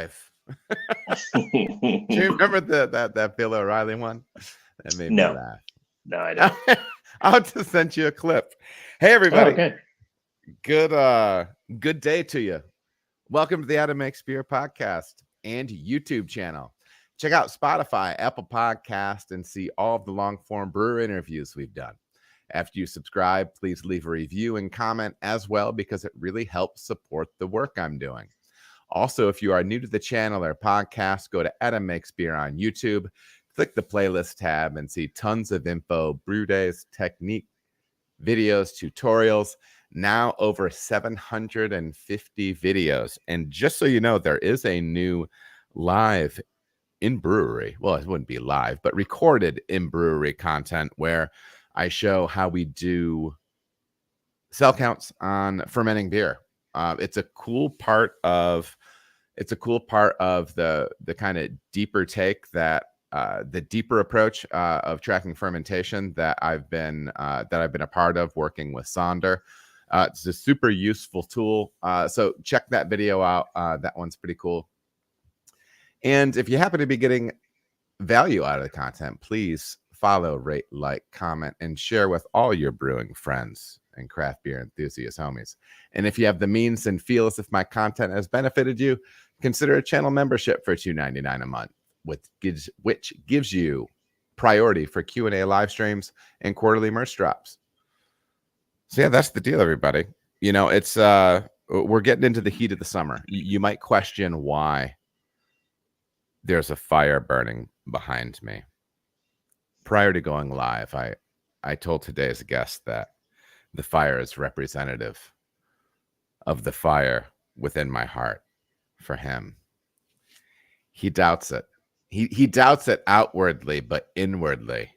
life. Do you remember that Bill O'Reilly one? That made me No, laugh. no, I don't. I'll just send you a clip. Hey, Oh, everybody. okay. Good day to you. Welcome to the Adam Makes Beer podcast and YouTube channel. Check out Spotify, Apple Podcast, and see all of the long-form brewer interviews we've done. After you subscribe, please leave a review and comment as well, because it really helps support the work I'm doing. Also, if you are new to the channel or podcast, go to Adam Makes Beer on YouTube, click the playlist tab, and see tons of info, brew days, technique, videos, tutorials. Now over 750 videos. And just so you know, there is a new live in brewery. Well, it wouldn't be live, but recorded in brewery content where I show how we do cell counts on fermenting beer. It's a cool part of the kind of deeper take that the deeper approach of tracking fermentation that I've been a part of working with Sonder. It's a super useful tool. So check that video out. That one's pretty cool. And if you happen to be getting value out of the content, please follow, rate, like, comment, and share with all your brewing friends and craft beer enthusiast homies. And if you have the means and feel as if my content has benefited you, consider a channel membership for $2.99 a month, which gives you priority for Q&A live streams and quarterly merch drops. So yeah, that's the deal, everybody. You know, it's we're getting into the heat of the summer. You might question why there's a fire burning behind me. Prior to going live, I told today's guest that the fire is representative of the fire within my heart for him. He doubts it. He doubts it outwardly, but inwardly,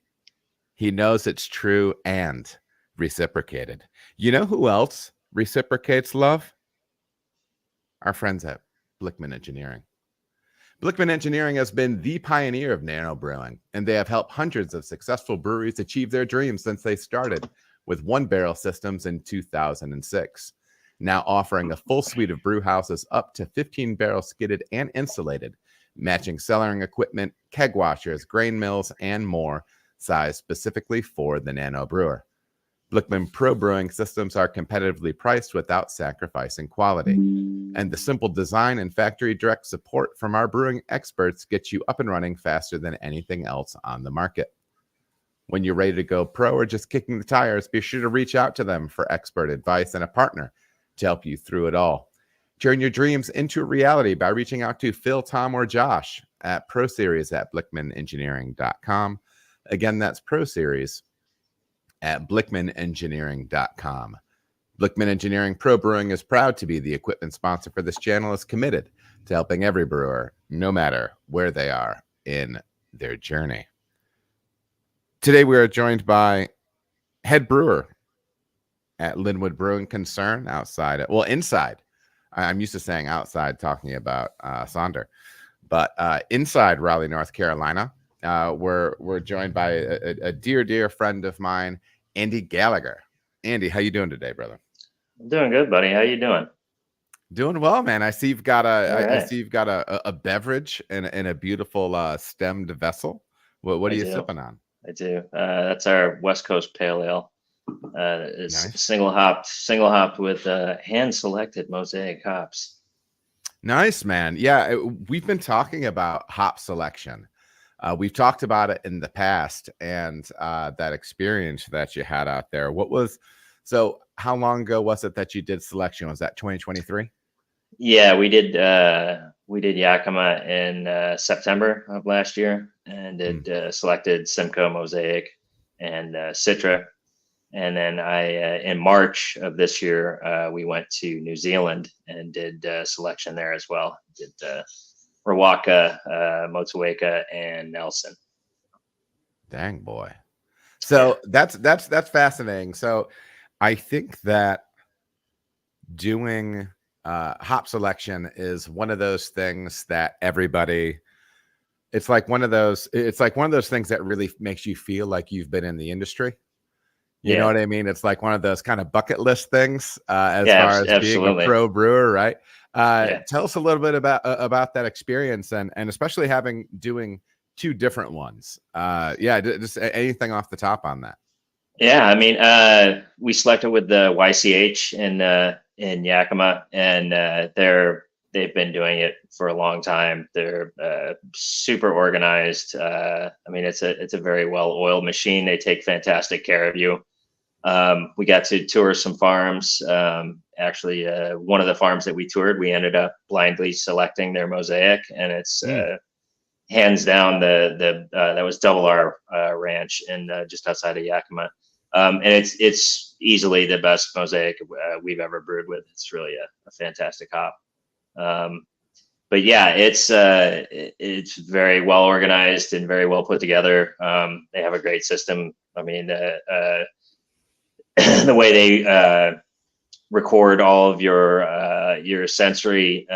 he knows it's true and reciprocated. You know who else reciprocates love? Our friends at Blickman Engineering. Blickman Engineering has been the pioneer of nano brewing, and they have helped hundreds of successful breweries achieve their dreams since they started with one-barrel systems in 2006. Now offering a full suite of brew houses up to 15-barrel skidded and insulated, matching cellaring equipment, keg washers, grain mills, and more, sized specifically for the nano brewer. Blickman Pro brewing systems are competitively priced without sacrificing quality. And the simple design and factory direct support from our brewing experts gets you up and running faster than anything else on the market. When you're ready to go pro or just kicking the tires, be sure to reach out to them for expert advice and a partner to help you through it all. Turn your dreams into a reality by reaching out to Phil, Tom, or Josh at ProSeries@BlickmanEngineering.com. Again, that's ProSeries at BlickmanEngineering.com. Blickman Engineering Pro Brewing is proud to be the equipment sponsor for this channel, is committed to helping every brewer, no matter where they are in their journey. Today, we are joined by head brewer at Lynnwood Brewing Concern inside. I'm used to saying outside, talking about Sonder, but inside Raleigh, North Carolina. We're joined by a dear friend of mine, Andy Gallagher. Andy, how you doing today, brother? I'm doing good, buddy. How you doing? Doing well, man. I see you've got Right. a beverage in a beautiful stemmed vessel. What are you sipping on? I do. That's our West Coast Pale Ale. It's Nice. single hopped with hand selected mosaic hops. Nice, man. Yeah, we've been talking about hop selection. We've talked about it in the past, and that experience that you had out there. So how long ago was it that you did selection? Was that 2023? Yeah, we did Yakima in September of last year, and it selected Simcoe Mosaic and Citra. And then in March of this year, we went to New Zealand and did selection there as well. Did Rawaka, Motueka, and Nelson. Dang, boy. So yeah. That's fascinating. So I think that doing hop selection is one of those things that everybody, it's like one of those things that really makes you feel like you've been in the industry. You know what I mean? It's like one of those kind of bucket list things as far as absolutely. being a pro brewer, right? Yeah. Tell us a little bit about that experience, and especially doing two different ones. Yeah, just anything off the top on that. Yeah, I mean, we selected with the YCH in Yakima, and they've been doing it for a long time. They're super organized. I mean, it's a very well oiled machine. They take fantastic care of you. We got to tour some farms. Actually, one of the farms that we toured, we ended up blindly selecting their mosaic, and it's hands down that was Double R Ranch in just outside of Yakima. And it's easily the best mosaic we've ever brewed with. It's really a fantastic hop. But yeah, it's very well organized and very well put together. They have a great system. I mean, the way they record all of your sensory,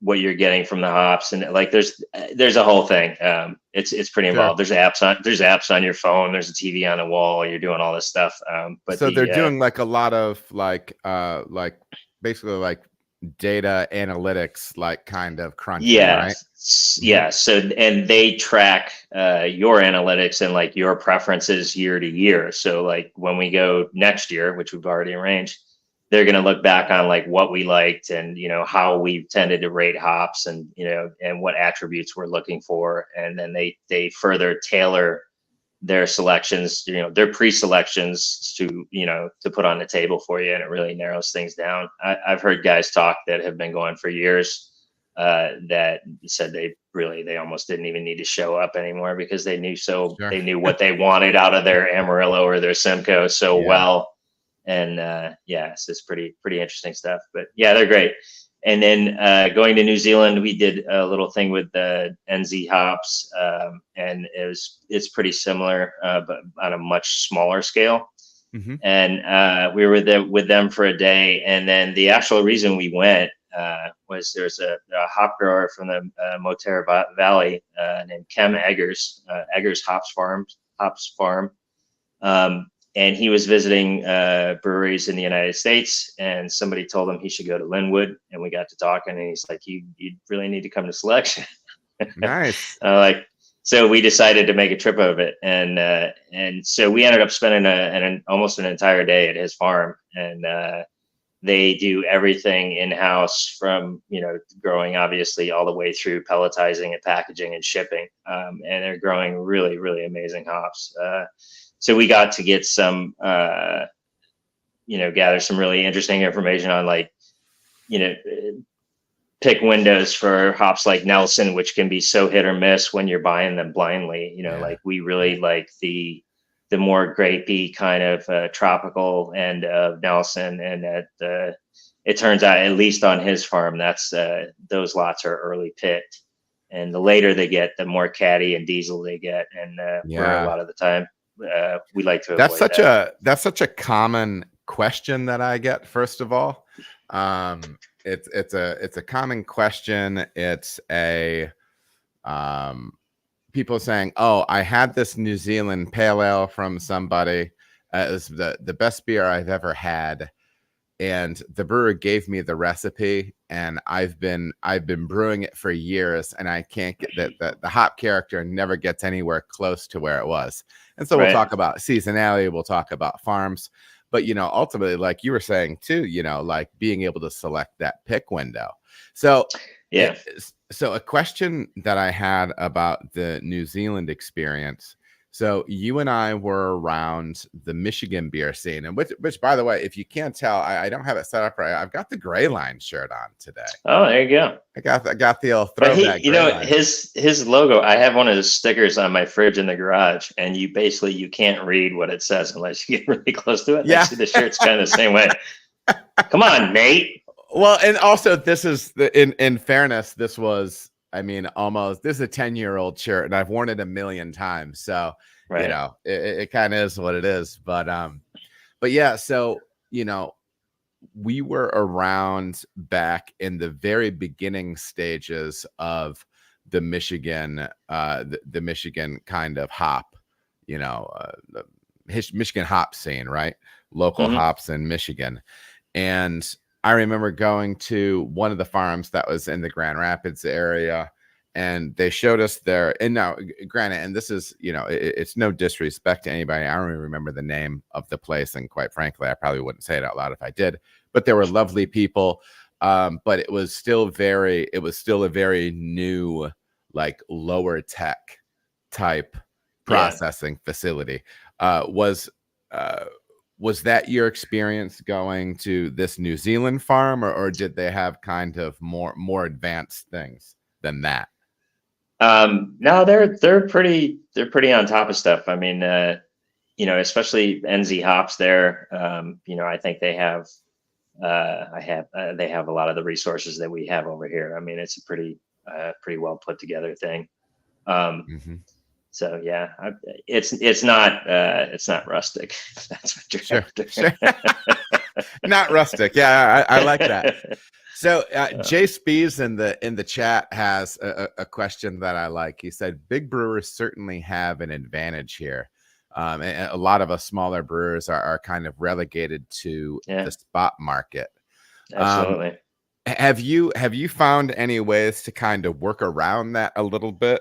what you're getting from the hops, and like there's a whole thing. It's pretty involved. Sure. There's apps on your phone. There's a TV on the wall. You're doing all this stuff. But so they're doing like a lot of like basically like data analytics, like kind of crunching, right? Yeah. So, and they track your analytics and like your preferences year to year. So like when we go next year, which we've already arranged, they're going to look back on like what we liked and, how we tended to rate hops and, and what attributes we're looking for. And then they further tailor their selections, their pre-selections to put on the table for you. And it really narrows things down. I've heard guys talk that have been going for years that said they almost didn't even need to show up anymore because they knew Sure. they knew what they wanted out of their Amarillo or their Simcoe so well. And so it's pretty interesting stuff. But yeah, they're great. And then going to New Zealand, we did a little thing with the NZ hops, and it's pretty similar, but on a much smaller scale. Mm-hmm. And we were there with them for a day. And then the actual reason we went was there's a hop grower from the Moterra Valley named Kem Eggers, Eggers Hops Farm. And he was visiting breweries in the United States, and somebody told him he should go to Lynnwood, and we got to talking, and he's like, you really need to come to Selection. Nice. So we decided to make a trip of it. And so we ended up spending almost an entire day at his farm, and they do everything in-house from, growing obviously all the way through pelletizing and packaging and shipping. And they're growing really, really amazing hops. So we got to get some, gather some really interesting information on pick windows for hops like Nelson, which can be so hit or miss when you're buying them blindly. Like we really like the more grapey kind of tropical end of Nelson, and that it turns out, at least on his farm, that's those lots are early picked, and the later they get, the more caddy and diesel they get, and we're a lot of the time. We like to that's such a common question that I get. First of all, it's a common question. It's people saying, "Oh, I had this New Zealand pale ale from somebody. It was the best beer I've ever had, and the brewer gave me the recipe, and I've been brewing it for years, and I can't get that the hop character never gets anywhere close to where it was." And so we'll talk about seasonality, we'll talk about farms, but ultimately, like you were saying too, like being able to select that pick window. So so a question that I had about the New Zealand experience. So you and I were around the Michigan beer scene, and which by the way, if you can't tell, I don't have it set up right. I've got the Gray Line shirt on today. Oh, there you go. I got the old throwback. But his logo. I have one of his stickers on my fridge in the garage, and you can't read what it says unless you get really close to it. Yeah, actually, the shirt's kind of the same way. Come on, Nate. Well, and also this is in fairness, this was. I mean, this is a 10-year-old shirt, and I've worn it a million times. So, it kind of is what it is. But yeah, so, we were around back in the very beginning stages of the Michigan, the Michigan kind of hop, the Michigan hop scene, right? local hops in Michigan. And I remember going to one of the farms that was in the Grand Rapids area, and they showed us their, and now granted, and this is, you know, it's no disrespect to anybody. I don't even remember the name of the place. And quite frankly, I probably wouldn't say it out loud if I did, but they were lovely people. But it was still a very new, like lower tech type processing facility. Was that your experience going to this New Zealand farm, or did they have kind of more advanced things than that? No, they're pretty on top of stuff. I mean, you know, especially NZ hops there. You know, I think they have they have a lot of the resources that we have over here. I mean, it's a pretty well put together thing. So yeah, it's not rustic. If that's what you're after. Sure. Not rustic. Yeah, I like that. So Jay Spees in the chat has a question that I like. He said, "Big brewers certainly have an advantage here. And a lot of us smaller brewers are kind of relegated to the spot market." Absolutely. Have you found any ways to kind of work around that a little bit?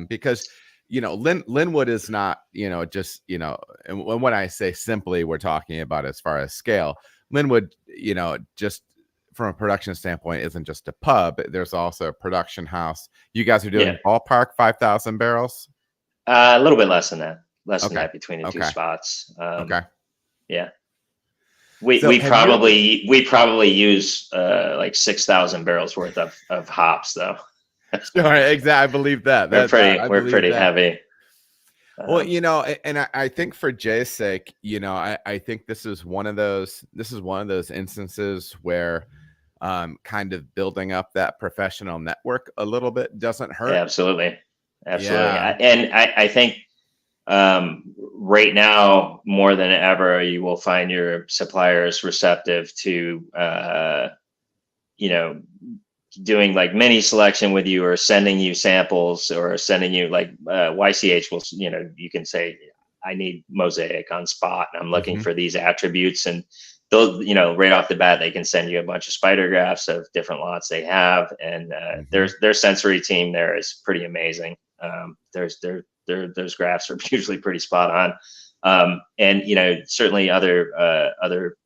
Because, you know, Lynnwood is not, you know, just, you know, and when I say simply, we're talking about as far as scale. Lynnwood, you know, just from a production standpoint, isn't just a pub. There's also a production house. You guys are doing ballpark 5,000 barrels? A little bit less than that. Less than that between the two spots. Yeah. We probably use like 6,000 barrels worth of hops though. Sure, exactly. I believe that. We're pretty heavy. Well, you know, and I think for Jay's sake, you know, I think this is one of those instances where kind of building up that professional network a little bit doesn't hurt. Yeah, absolutely. Yeah. And I think right now more than ever, you will find your suppliers receptive to you know, doing like mini selection with you, or sending you samples, or sending you like YCH will, you know, you can say, I need Mosaic on spot and I'm looking for these attributes, and they'll, you know, right off the bat, they can send you a bunch of spider graphs of different lots they have. And their sensory team there is pretty amazing. Those graphs are usually pretty spot on. And, you know, certainly other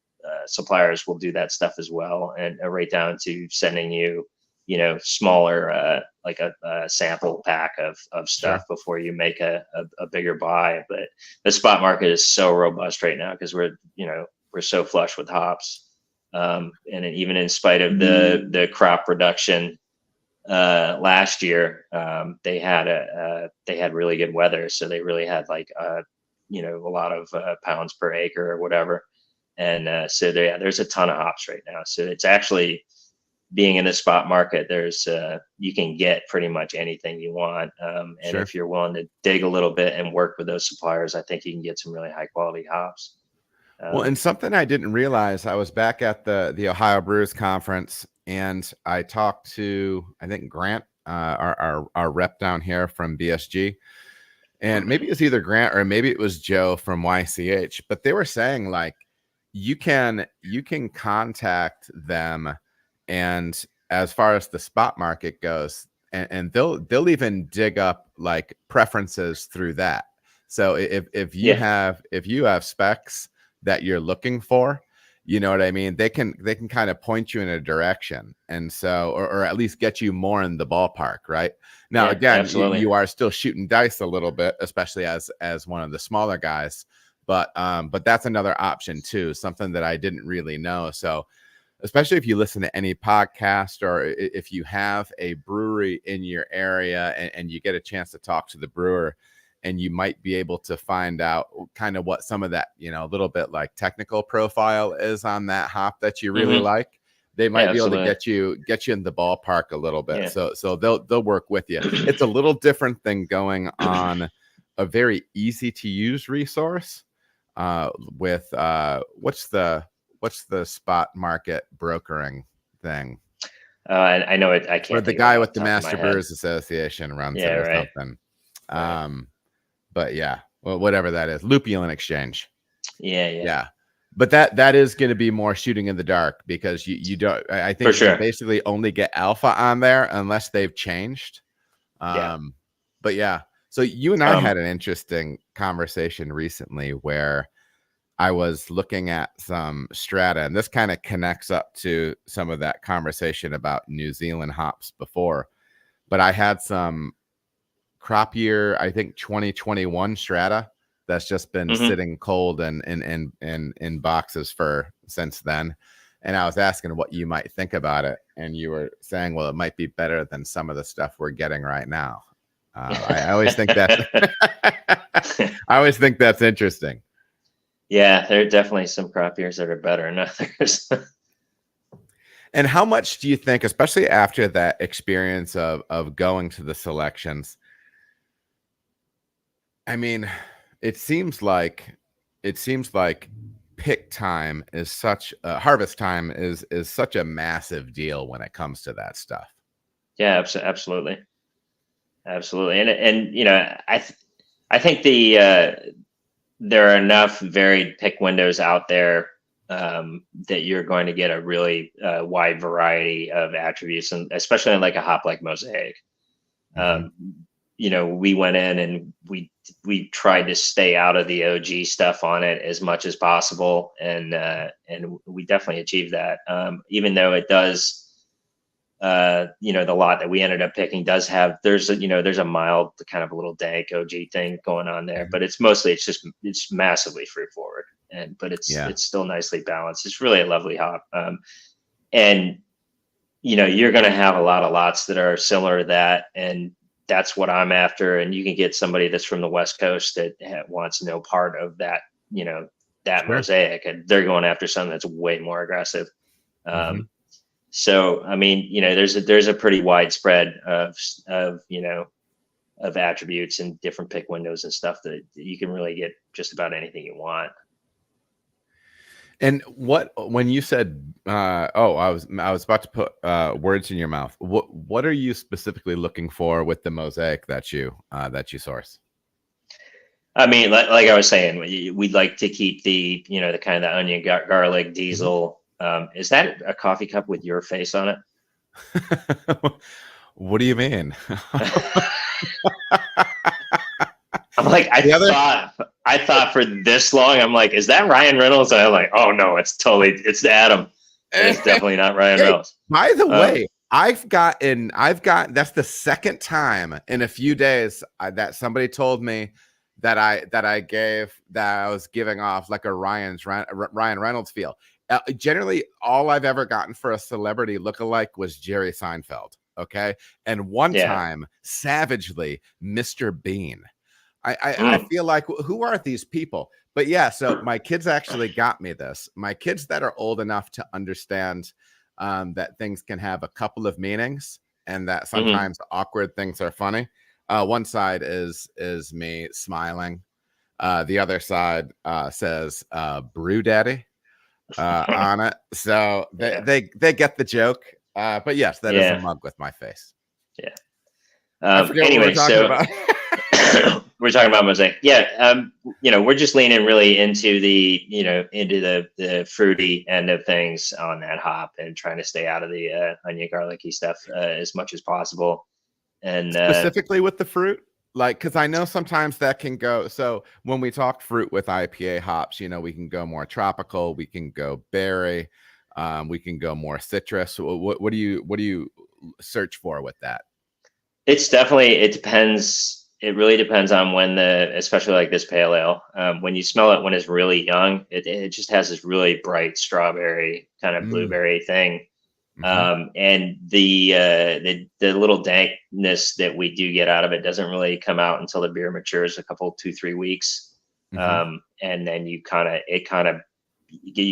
suppliers will do that stuff as well. And right down to sending you, you know, smaller, like a sample pack of stuff before you make a bigger buy. But the spot market is so robust right now because we're so flush with hops. And even in spite of the crop reduction last year, they had really good weather. So they really had like, you know, a lot of pounds per acre or whatever. And so there's a ton of hops right now. So it's actually, being in the spot market, there's you can get pretty much anything you want. And if you're willing to dig a little bit and work with those suppliers, I think you can get some really high quality hops. Well, and something I didn't realize, I was back at the Ohio Brewers Conference, and I talked to, I think, Grant, our rep down here from BSG, and maybe it's either Grant or maybe it was Joe from YCH, but they were saying like you can contact them, and as far as the spot market goes, and they'll even dig up like preferences through that. So if you have specs that you're looking for, you know what I mean, they can kind of point you in a direction, and so or at least get you more in the ballpark. Right now, again, you are still shooting dice a little bit, especially as one of the smaller guys, but that's another option too, something that I didn't really know. So especially if you listen to any podcast, or if you have a brewery in your area and you get a chance to talk to the brewer, and you might be able to find out kind of what some of that, you know, a little bit like technical profile is on that hop that you really like, they might be able to get you in the ballpark a little bit. So they'll work with you. It's a little different than going on a very easy to use resource with what's the spot market brokering thing? I know it. I can't. Or the guy with the Master Brewers Association runs it or something. But yeah, well, whatever that is, Lupulin Exchange. Yeah. But that is going to be more shooting in the dark, because you don't. I For think you sure. basically only get alpha on there unless they've changed. Yeah. But yeah, so you and I Um, had an interesting conversation recently where I was looking at some strata, and this kind of connects up to some of that conversation about New Zealand hops before. But I had some crop year, I think 2021 strata that's just been mhm. sitting cold and in boxes for since then. And I was asking what you might think about it, and you were saying, well, it might be better than some of the stuff we're getting right now. I always think that I always think that's interesting. Yeah, there are definitely some crop years that are better than others. And how much do you think, especially after that experience of going to the selections? I mean, it seems like pick time is such harvest time is such a massive deal when it comes to that stuff. Yeah, absolutely. Absolutely. And I think there are enough varied pick windows out there that you're going to get a really wide variety of attributes, and especially in like a hop like Mosaic. Mhm. Um, we went in and we tried to stay out of the OG stuff on it as much as possible, and we definitely achieved that. Even though it does, the lot that we ended up picking does have there's a mild kind of a little dank OG thing going on there, Mhm. but it's massively fruit forward, but Yeah. it's still nicely balanced. It's really a lovely hop, and you're going to have a lot of lots that are similar to that, and that's what I'm after. And you can get somebody that's from the West Coast that wants no part of that, that Sure. Mosaic, and they're going after something that's way more aggressive. Mhm. So, I mean, there's a pretty widespread of attributes and different pick windows and stuff that you can really get just about anything you want. And when you said I was about to put words in your mouth. What are you specifically looking for with the Mosaic that you source? I mean, like I was saying, we'd like to keep the kind of the onion, garlic, Mhm. diesel. Is that a coffee cup with your face on it? What do you mean? I'm like, The other I thought for this long, I'm like, is that Ryan Reynolds? And I'm like, oh no, it's Adam, and it's definitely not Ryan Hey, Reynolds. by the Um, way, that's the second time in a few days that somebody told me that I was giving off like a Ryan Reynolds feel. Generally, all I've ever gotten for a celebrity lookalike was Jerry Seinfeld. Okay, and one yeah. time, savagely, Mr. Bean. I Mm, feel like, who are these people? But yeah, so my kids actually got me this. My kids that are old enough to understand that things can have a couple of meanings, and that mhm. sometimes awkward things are funny. One side is me smiling. The other side says "Brew Daddy" on it, so Yeah, they get the joke. But yes, that is a yeah, mug with my face. yeah. I forget what we were Anyway, talking so about. we're talking about Mosaic. Yeah, we're just leaning really into the fruity end of things on that hop, and trying to stay out of the onion garlicky stuff as much as possible. And Specifically with the fruit, like, because I know sometimes that can go. So when we talk fruit with IPA hops, we can go more tropical, we can go berry, we can go more citrus. So what do you search for with that? it depends. It really depends on especially like this pale ale. When you smell it when it's really young, it just has this really bright strawberry kind of Mm, blueberry thing. hmm. And the little dankness that we do get out of it doesn't really come out until the beer matures a couple 2-3 weeks, Hmm. and then you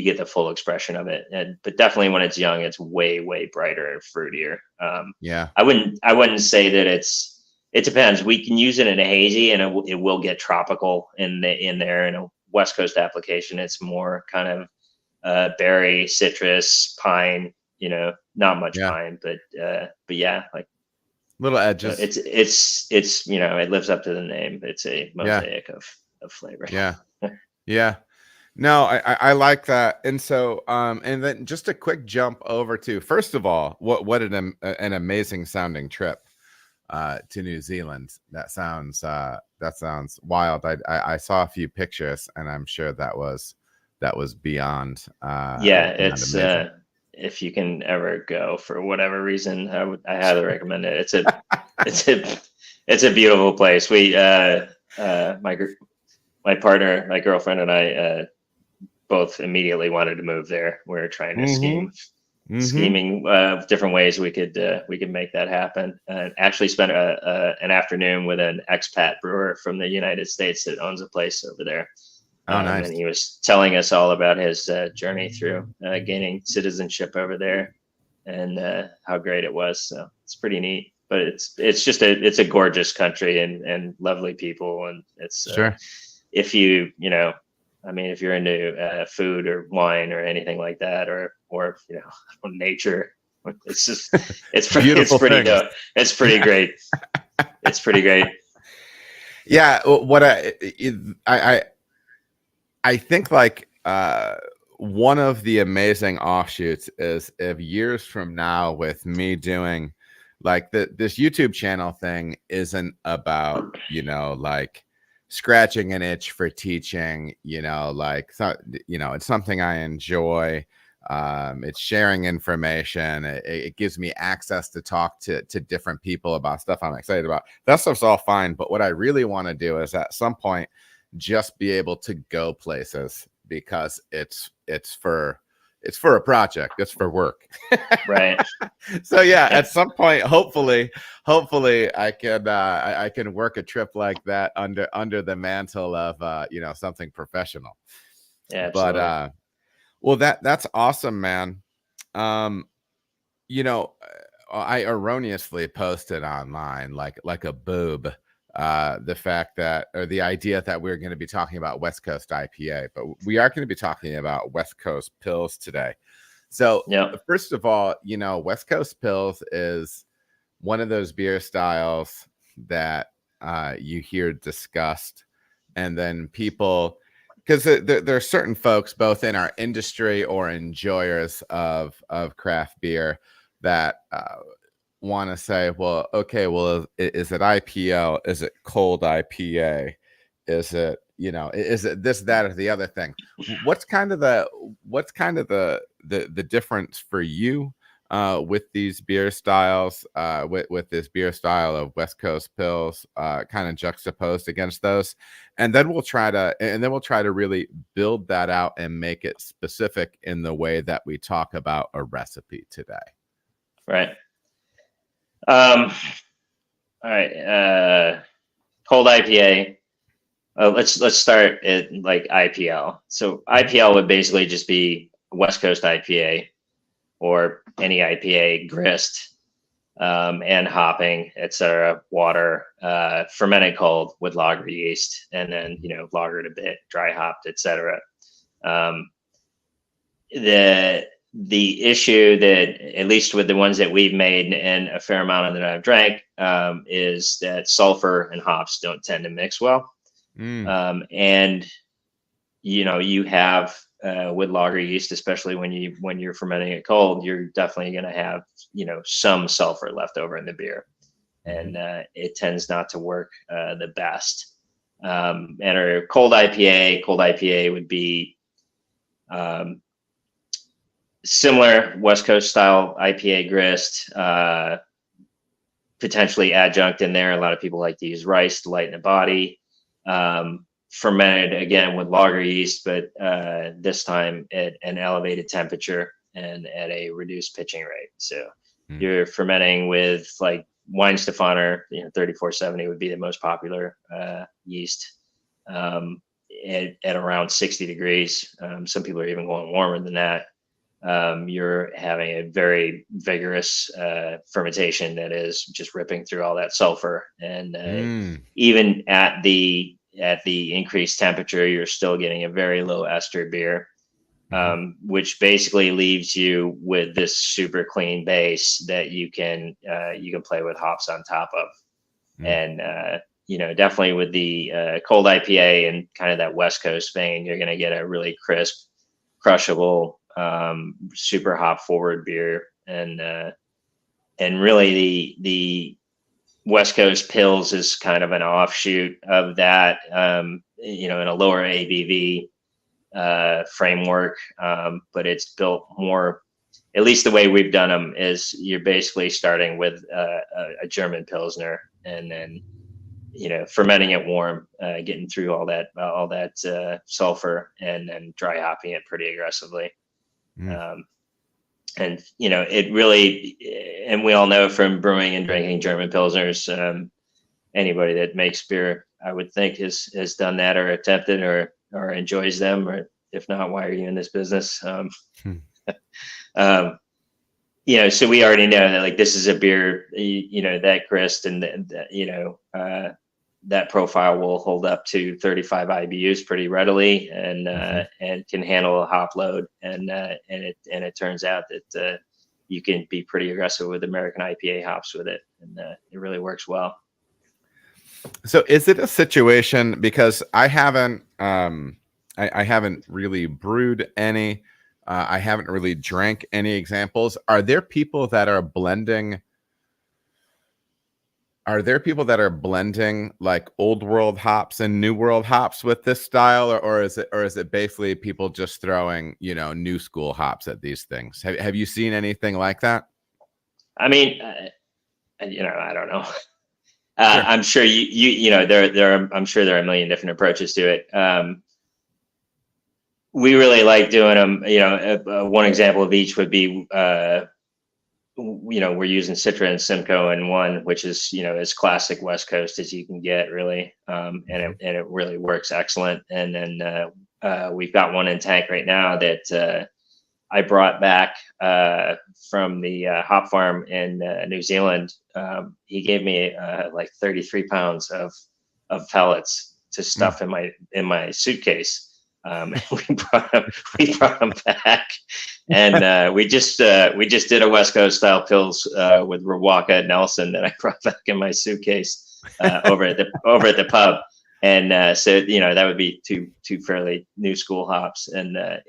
get the full expression of it. But definitely when it's young, it's way brighter and fruitier. Yeah, I wouldn't say that it depends. We can use it in a hazy, and it will get tropical in there. In a West Coast application, it's more kind of berry, citrus, pine. Not much yeah, pine, but yeah, like little edges. it lives up to the name. It's a Yeah, mosaic of flavor. yeah, yeah. No, I like that. And so, and then just a quick jump over to, first of all, what an amazing sounding trip to New Zealand. That sounds wild. I saw a few pictures, and I'm sure that was beyond Yeah, beyond it's amazing. if you can ever go for whatever reason, I highly recommend it. It's a it's a beautiful place. We my partner, my girlfriend and I both immediately wanted to move there. We are trying to Mm-hmm. Mm-hmm. scheming different ways we could make that happen. Actually spent an afternoon with an expat brewer from the United States that owns a place over there. Oh, And nice. he was telling us all about his journey through gaining citizenship over there and how great it was. So it's pretty neat. But it's a gorgeous country and lovely people, and it's Sure. if I mean, if you're into food or wine or anything like that, or nature, it's Beautiful pretty things. dope. It's pretty great. It's pretty great. Yeah. What I I think like one of the amazing offshoots is if years from now, with me doing like this YouTube channel thing isn't about, like scratching an itch for teaching, like, so, it's something I enjoy. It's sharing information. It gives me access to talk to different people about stuff I'm excited about. That stuff's all fine. But what I really want to do is at some point just be able to go places, because it's for a project, it's for work. Right. So yeah, Yeah. at some point, hopefully I can work a trip like that under the mantle of something professional. Yeah. But Absolutely. well, that's awesome, man. um you know I erroneously posted online, like a boob, the fact that, or the idea that we're going to be talking about West Coast IPA, but we are going to be talking about West Coast Pils today. So Yeah. first of all, West Coast Pils is one of those beer styles that you hear discussed, and then people, because there are certain folks both in our industry or enjoyers of craft beer that want to say, well, okay, well, is it IPL? Is it cold IPA? Is it this, that, or the other thing? What's kind of the difference for you with these beer styles, with this beer style of West Coast Pils, kind of juxtaposed against those, and then we'll try to really build that out and make it specific in the way that we talk about a recipe today. Right. All right. Cold IPA. Let's start at like IPL. So IPL would basically just be West Coast IPA or any IPA grist, and hopping, etc. Water, fermented cold with lager yeast, and then lagered a bit, dry hopped, etc. Um, the issue that, at least with the ones that we've made and a fair amount of that I've drank, is that sulfur and hops don't tend to mix well. And you have with lager yeast, especially when you're fermenting it cold, you're definitely going to have some sulfur left over in the beer, and it tends not to work the best. And our cold IPA would be similar West Coast style IPA grist, potentially adjunct in there. A lot of people like to use rice to lighten the body. Fermented again with lager yeast, but this time at an elevated temperature and at a reduced pitching rate. So you're fermenting with like Weinstefaner, 3470 would be the most popular yeast, at around 60 degrees. Some people are even going warmer than that. You're having a very vigorous fermentation that is just ripping through all that sulfur, and even at the increased temperature, you're still getting a very low ester beer, which basically leaves you with this super clean base that you can play with hops on top of. And definitely with the cold IPA and kind of that West Coast vein, you're going to get a really crisp, crushable, super hop forward beer. And really the West Coast Pils is kind of an offshoot of that, in a lower ABV framework, but it's built more, at least the way we've done them is you're basically starting with a German Pilsner and then, fermenting it warm, getting through all that sulfur and then dry hopping it pretty aggressively. And it really, and we all know from brewing and drinking German Pilsners, anybody that makes beer, I would think has done that or attempted or enjoys them, or if not, why are you in this business? So we already know that like this is a beer, that grist and that profile will hold up to 35 IBUs pretty readily and can handle a hop load. And it turns out that you can be pretty aggressive with American IPA hops with it. And it really works well. So is it a situation, because I haven't really brewed any, I haven't really drank any examples. Are there people that are blending like old world hops and new world hops with this style, or is it basically people just throwing, new school hops at these things? Have you seen anything like that? I mean, I don't know. Sure. I'm sure I'm sure there are a million different approaches to it. We really like doing them. One example of each would be, we're using Citra and Simcoe in one, which is, as classic West Coast as you can get, really. And it really works excellent. And then we've got one in tank right now that I brought back from the hop farm in New Zealand. He gave me like 33 pounds of pellets to stuff in my suitcase. We brought them back, and we just did a West Coast style Pils with Rawaka Nelson that I brought back in my suitcase over at the pub. And so that would be two fairly new school hops, and I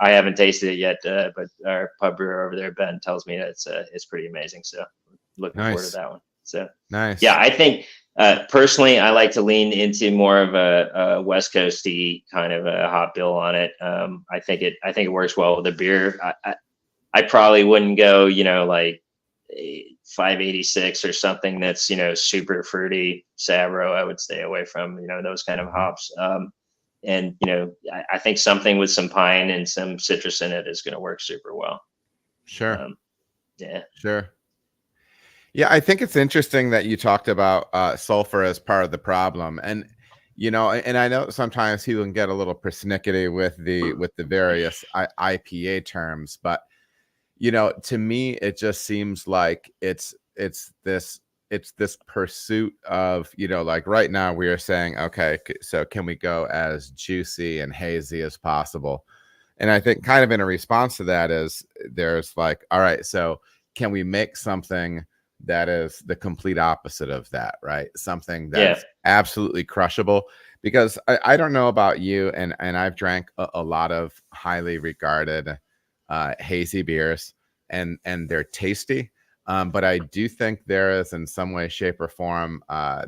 haven't tasted it yet, but our pub brewer over there, Ben, tells me that it's pretty amazing. So looking forward to that one. So nice. Yeah, I think personally, I like to lean into more of a West Coasty kind of a hop bill on it. I think it works well with the beer. I probably wouldn't go, like 586 or something that's, super fruity Sabro. I would stay away from, those kind of hops. And, I think something with some pine and some citrus in it is going to work super well. Sure. Yeah. Sure. Yeah, I think it's interesting that you talked about sulfur as part of the problem, and and I know sometimes people can get a little persnickety with the various IPA terms, but to me it just seems like it's this pursuit of like right now we are saying, okay, so can we go as juicy and hazy as possible? And I think kind of in a response to that is there's like, all right, so can we make something that is the complete opposite of that, right? Something that's absolutely crushable. Because I don't know about you, and I've drank a lot of highly regarded hazy beers, and they're tasty. But I do think there is, in some way, shape, or form,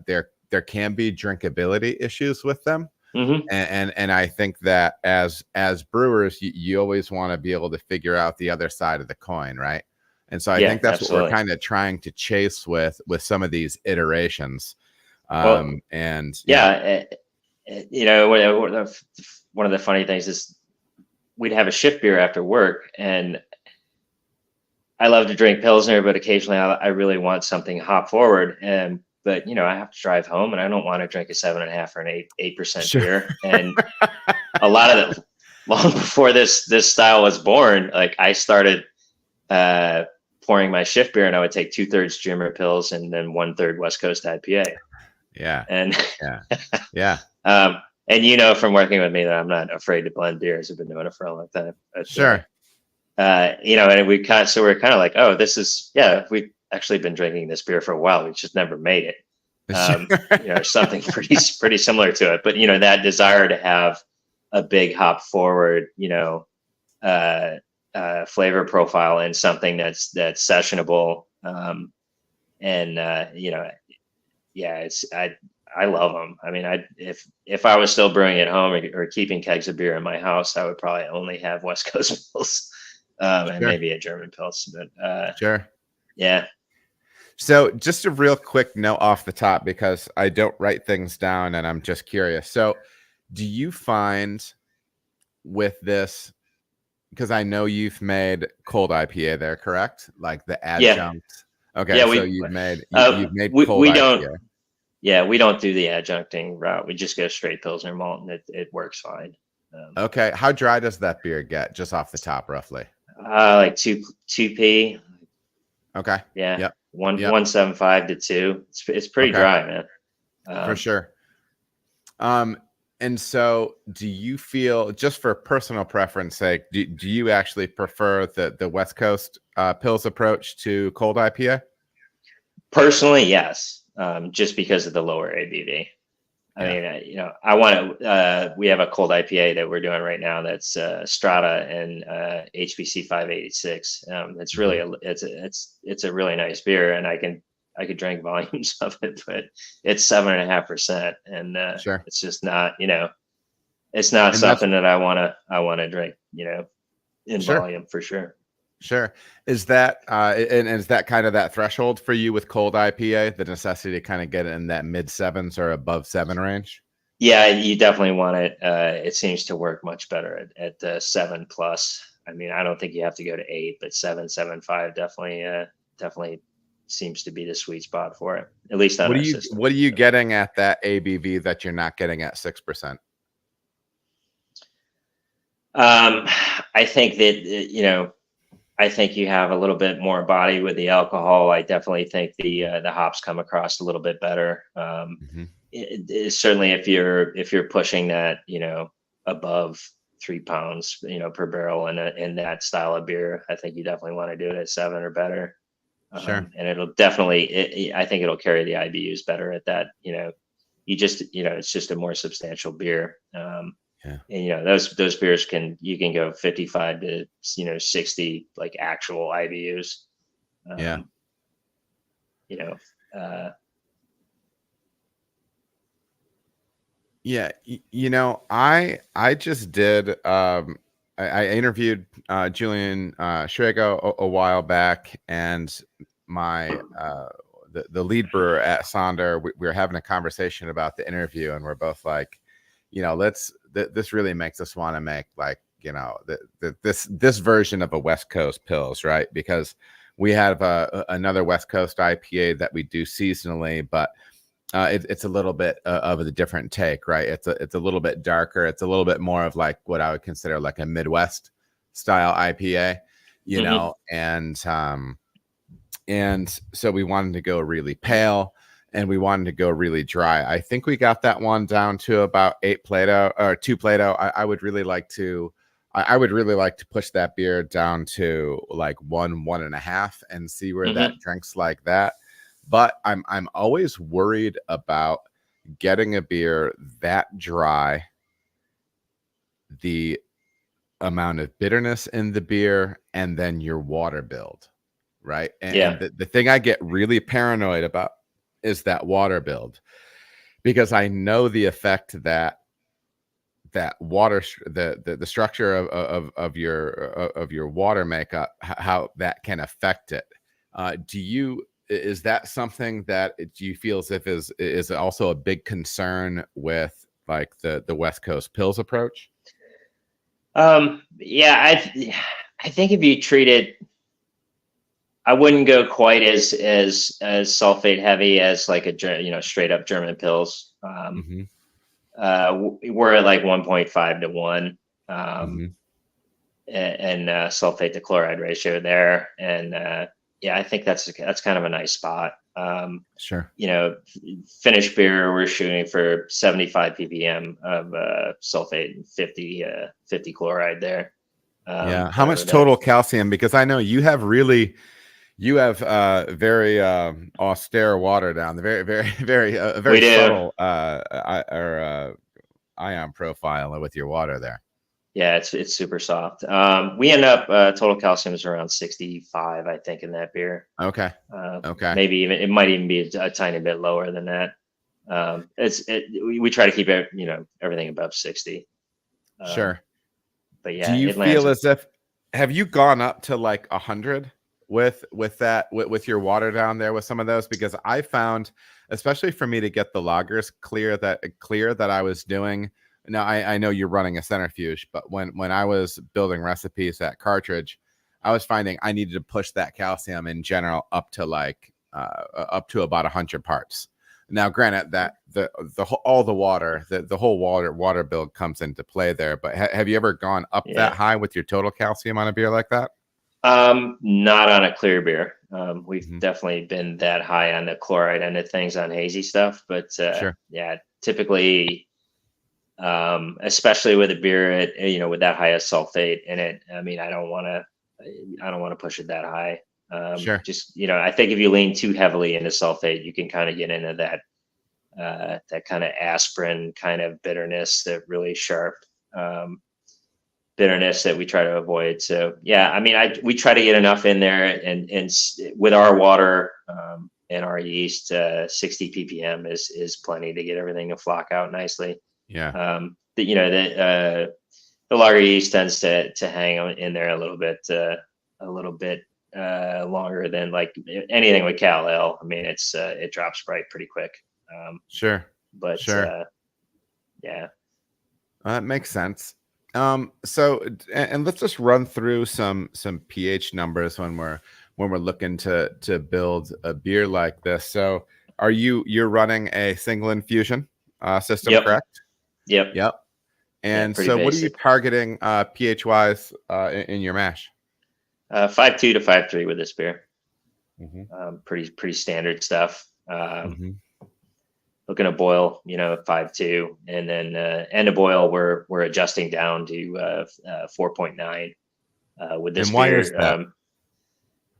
there can be drinkability issues with them. And I think that as brewers, you always want to be able to figure out the other side of the coin, right? And so I think that's what we're kind of trying to chase with some of these iterations. One of the funny things is we'd have a shift beer after work, and I love to drink Pilsner, but occasionally I really want something hop forward. But I have to drive home, and I don't want to drink a 7.5% or an 8% beer. And a lot of it, long before this style was born, like I started pouring my shift beer, and I would take 2/3 German Pils and then 1/3 West Coast IPA. Yeah. And yeah. And from working with me that I'm not afraid to blend beers. I've been doing it for a long time. But, sure. And we're kind of like, oh, this is, we've actually been drinking this beer for a while. We just never made it. um, something pretty similar to it. But that desire to have a big hop forward, uh, flavor profile and something that's sessionable, and yeah, I love them. I mean, if I was still brewing at home or keeping kegs of beer in my house, I would probably only have West Coast Pils, and maybe a German Pils. But Sure. yeah. So just a real quick note off the top, because I don't write things down and I'm just curious. So do you find with this, because I know you've made cold IPA there, correct? Like the adjunct. Okay, Yeah, so you've made cold we IPA. don't. Yeah, we don't do the adjuncting route. We just go straight Pilsner malt, and it works fine. Okay, how dry does that beer get, just off the top, roughly? Like 2p. Okay. Yeah. Yep. 1.75 to 2. It's pretty dry, man. For sure. And so do you feel, just for personal preference sake, do you actually prefer the West Coast Pils approach to cold IPA? Personally, yes. Just because of the lower ABV. I mean, I want to. We have a cold IPA that we're doing right now. That's Strata and HBC 586. It's really it's a really nice beer, and I could drink volumes of it, but it's 7.5%, and Sure. it's just not. It's not something that I want to drink. In volume for sure. Sure. Is that and is that kind of that threshold for you with cold IPA, the necessity to kind of get it in that mid 7s or above 7 range? Yeah, you definitely want it. It seems to work much better at the 7+. I mean, I don't think you have to go to 8, but 7.75 definitely seems to be the sweet spot for it. At least on our system. What are you getting at that ABV that you're not getting at 6%? I think that I think you have a little bit more body with the alcohol. I definitely think the hops come across a little bit better. Certainly if you're pushing that, above 3 pounds, per barrel in that style of beer, I think you definitely want to do it at 7 or better. Sure. And it'll definitely, I think it'll carry the IBUs better at that. It's just a more substantial beer. And those beers you can go 55 to 60 like actual IBUs. I just did I interviewed Julian Schrago a while back, and my the lead brewer at Sonder, we were having a conversation about the interview, and we're both like, this really makes us want to make this version of a West Coast Pils, right? Because we have another West Coast IPA that we do seasonally, but it's a little bit of a different take, right? It's a little bit darker. It's a little bit more of like what I would consider like a Midwest style IPA, and so we wanted to go really pale. And we wanted to go really dry. I think we got that one down to about 8 Plato or 2 Plato. I would really like to push that beer down to like 1.5 and see where that drinks like that. But I'm always worried about getting a beer that dry, the amount of bitterness in the beer, and then your water build, right? And the thing I get really paranoid about is that water build, because I know the effect that water, the structure of your water makeup, how that can affect it. Is that something that do you feel as if is also a big concern with like the West Coast Pils approach? I think if you treat it, I wouldn't go quite as sulfate heavy as like a straight up German Pils. We're at like 1.5 to 1, and sulfate to chloride ratio there, and I think that's kind of a nice spot. Sure. Finished beer, we're shooting for 75 ppm of sulfate and 50 chloride there. How much total calcium? Because I know you You have very austere water down the very We do. subtle ion profile with your water there. Yeah, it's super soft. We end up total calcium is around 65, I think, in that beer. Okay. Okay. Maybe even it might even be a tiny bit lower than that. We try to keep it, everything above 60. Sure. But yeah, Do you it lands feel as if have you gone up to like 100 with your water down there with some of those? Because I found, especially for me to get the lagers clear that I was doing. Now I know you're running a centrifuge, but when I was building recipes at Cartridge, I was finding I needed to push that calcium in general up to about 100 parts. Now, granted that all the water, the whole water build comes into play there, but have you ever gone up that high with your total calcium on a beer like that? Not on a clear beer. We've Mhm. definitely been that high on the chloride end of things on hazy stuff, but Sure. yeah, typically, especially with a beer with that high of sulfate in it. I mean, I don't want to push it that high. Sure. Just I think if you lean too heavily into sulfate, you can kind of get into that kind of aspirin kind of bitterness, that really sharp bitterness that we try to avoid. So yeah, I mean, we try to get enough in there, and with our water and our yeast, 60 ppm is plenty to get everything to flock out nicely. Yeah. The lager yeast tends to hang in there a little bit longer than like anything with Cal Ale. I mean, it drops pretty quick. Sure. But Sure. yeah. That makes sense. So and let's just run through some pH numbers when we're looking to build a beer like this. So you're running a single infusion system, Yep. correct? Yep. Yep. And Pretty so what are you basic. targeting pH wise in your mash? 5.2 to 5.3 with this beer. Mm-hmm. Pretty standard stuff. Mm-hmm. Looking to boil, 5.2, and then end of boil, we're adjusting down to 4.9 with this And why beer. is that?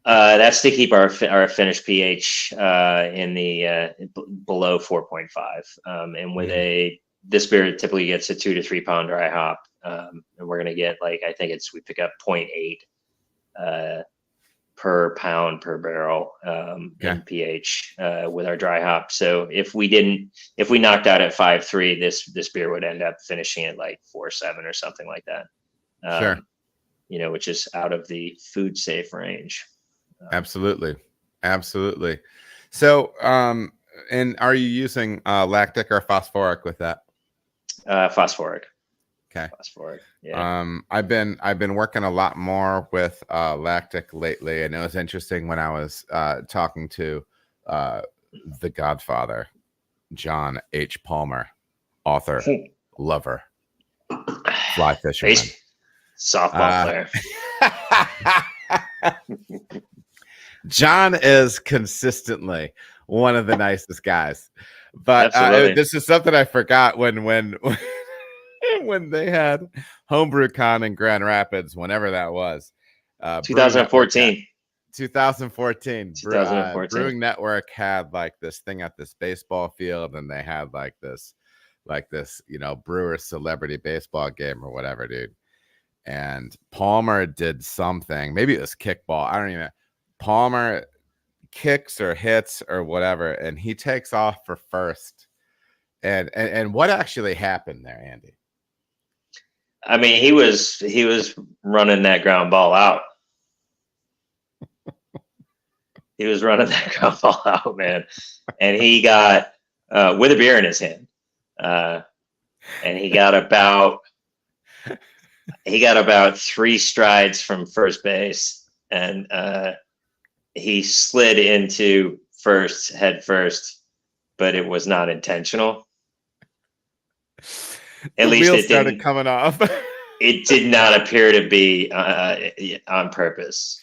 That's to keep our finished pH in the below 4.5. And with this beer typically gets a 2 to 3 pound dry hop, and we're gonna get I think we pick up 0.8 per pound per barrel in pH with our dry hop. So if we knocked out at 5.3, this beer would end up finishing at like 4.7 or something like that. Sure. Which is out of the food safe range. Absolutely. So, and are you using lactic or phosphoric with that? Phosphoric. Okay. Phosphoric. Yeah. I've been working a lot more with lactic lately, and it was interesting when I was talking to the Godfather, John H. Palmer, author, lover, fly fisherman, softball player. John is consistently one of the nicest guys, but this is something I forgot when when they had HomebrewCon in Grand Rapids, whenever that was. 2014. 2014. 2014. Brewing Network had like this thing at this baseball field, and they had like this, Brewer celebrity baseball game or whatever, dude. And Palmer did something. Maybe it was kickball. I don't even know. Palmer kicks or hits or whatever, and he takes off for first. And what actually happened there, Andy? I mean, he was running that ground ball out. He was running that ground ball out, man. And he got with a beer in his hand. And he got about 3 strides from first base, and he slid into first head first, but it was not intentional. At least it started coming off. It did not appear to be on purpose.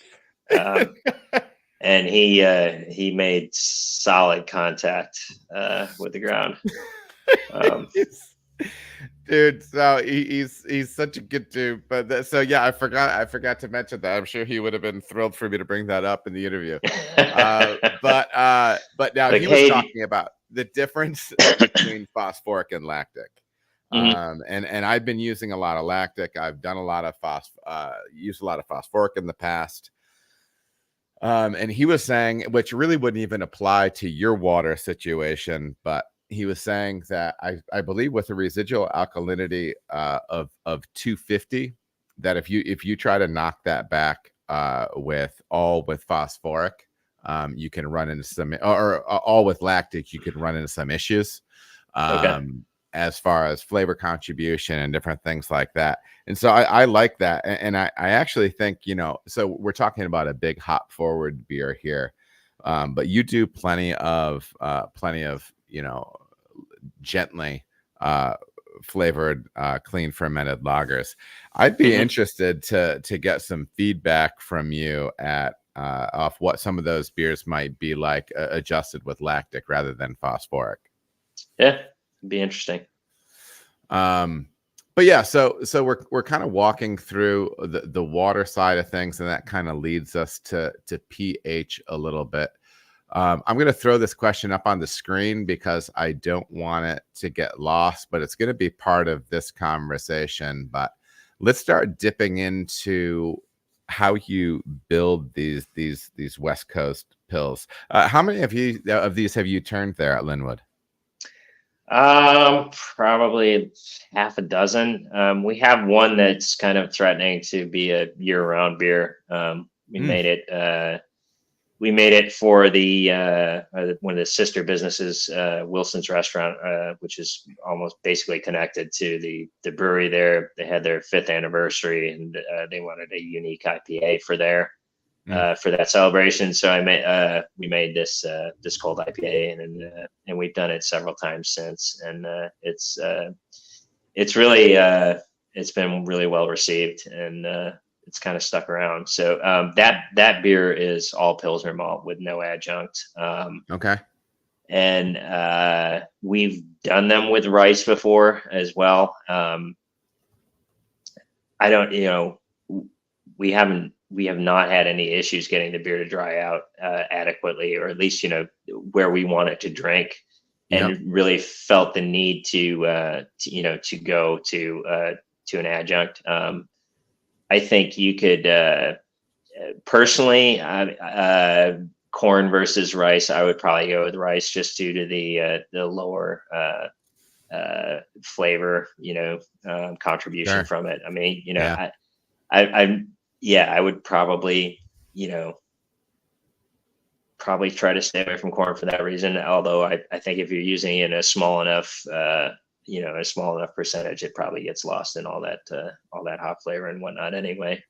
And he made solid contact with the ground. Dude, so he's such a good dude. But so yeah, I forgot to mention that. I'm sure he would have been thrilled for me to bring that up in the interview. But now Like, he was hey, talking about the difference between phosphoric and lactic. mhm, And I've been using a lot of lactic. I've done a lot of used a lot of phosphoric in the past. And he was saying, which really wouldn't even apply to your water situation, but he was saying that I believe with a residual alkalinity of 250, that if you try to knock that back with phosphoric, you can run into some, or all with lactic, you can run into some issues. okay, As far as flavor contribution and different things like that. And so I like that. And I actually think, so we're talking about a big hop forward beer here. But you do plenty of, gently flavored, clean fermented lagers. I'd be mhm. interested to get some feedback from you off what some of those beers might be like adjusted with lactic rather than phosphoric. Yeah, it'd be interesting. But yeah, so we're kind of walking through the water side of things, and that kind of leads us to pH a little bit. I'm going to throw this question up on the screen because I don't want it to get lost, but it's going to be part of this conversation. But let's start dipping into how you build these West Coast pills. How many of these have you turned there at Lynnwood? Probably half a dozen. We have one that's kind of threatening to be a year-round beer. We Mm, made it. We made it for one of the sister businesses, Wilson's Restaurant, which is almost basically connected to the brewery there. They had their 5th anniversary, and they wanted a unique IPA mm. for that celebration. So we made this cold IPA, and we've done it several times since, and it's really it's been really well received, and it's kind of stuck around. So that beer is all Pilsner malt with no adjunct. Okay. And we've done them with rice before as well. I don't, we have not had any issues getting the beer to dry out adequately, or at least where we want it to drink, Yep. and really felt the need to go to an adjunct. I think you could personally, corn versus rice. I would probably go with rice just due to the lower flavor, contribution Sure. from it. I mean, Yeah. I would probably, probably try to stay away from corn for that reason. Although I think if you're using it in a small enough, a small enough percentage, it probably gets lost in all that hop flavor and whatnot anyway.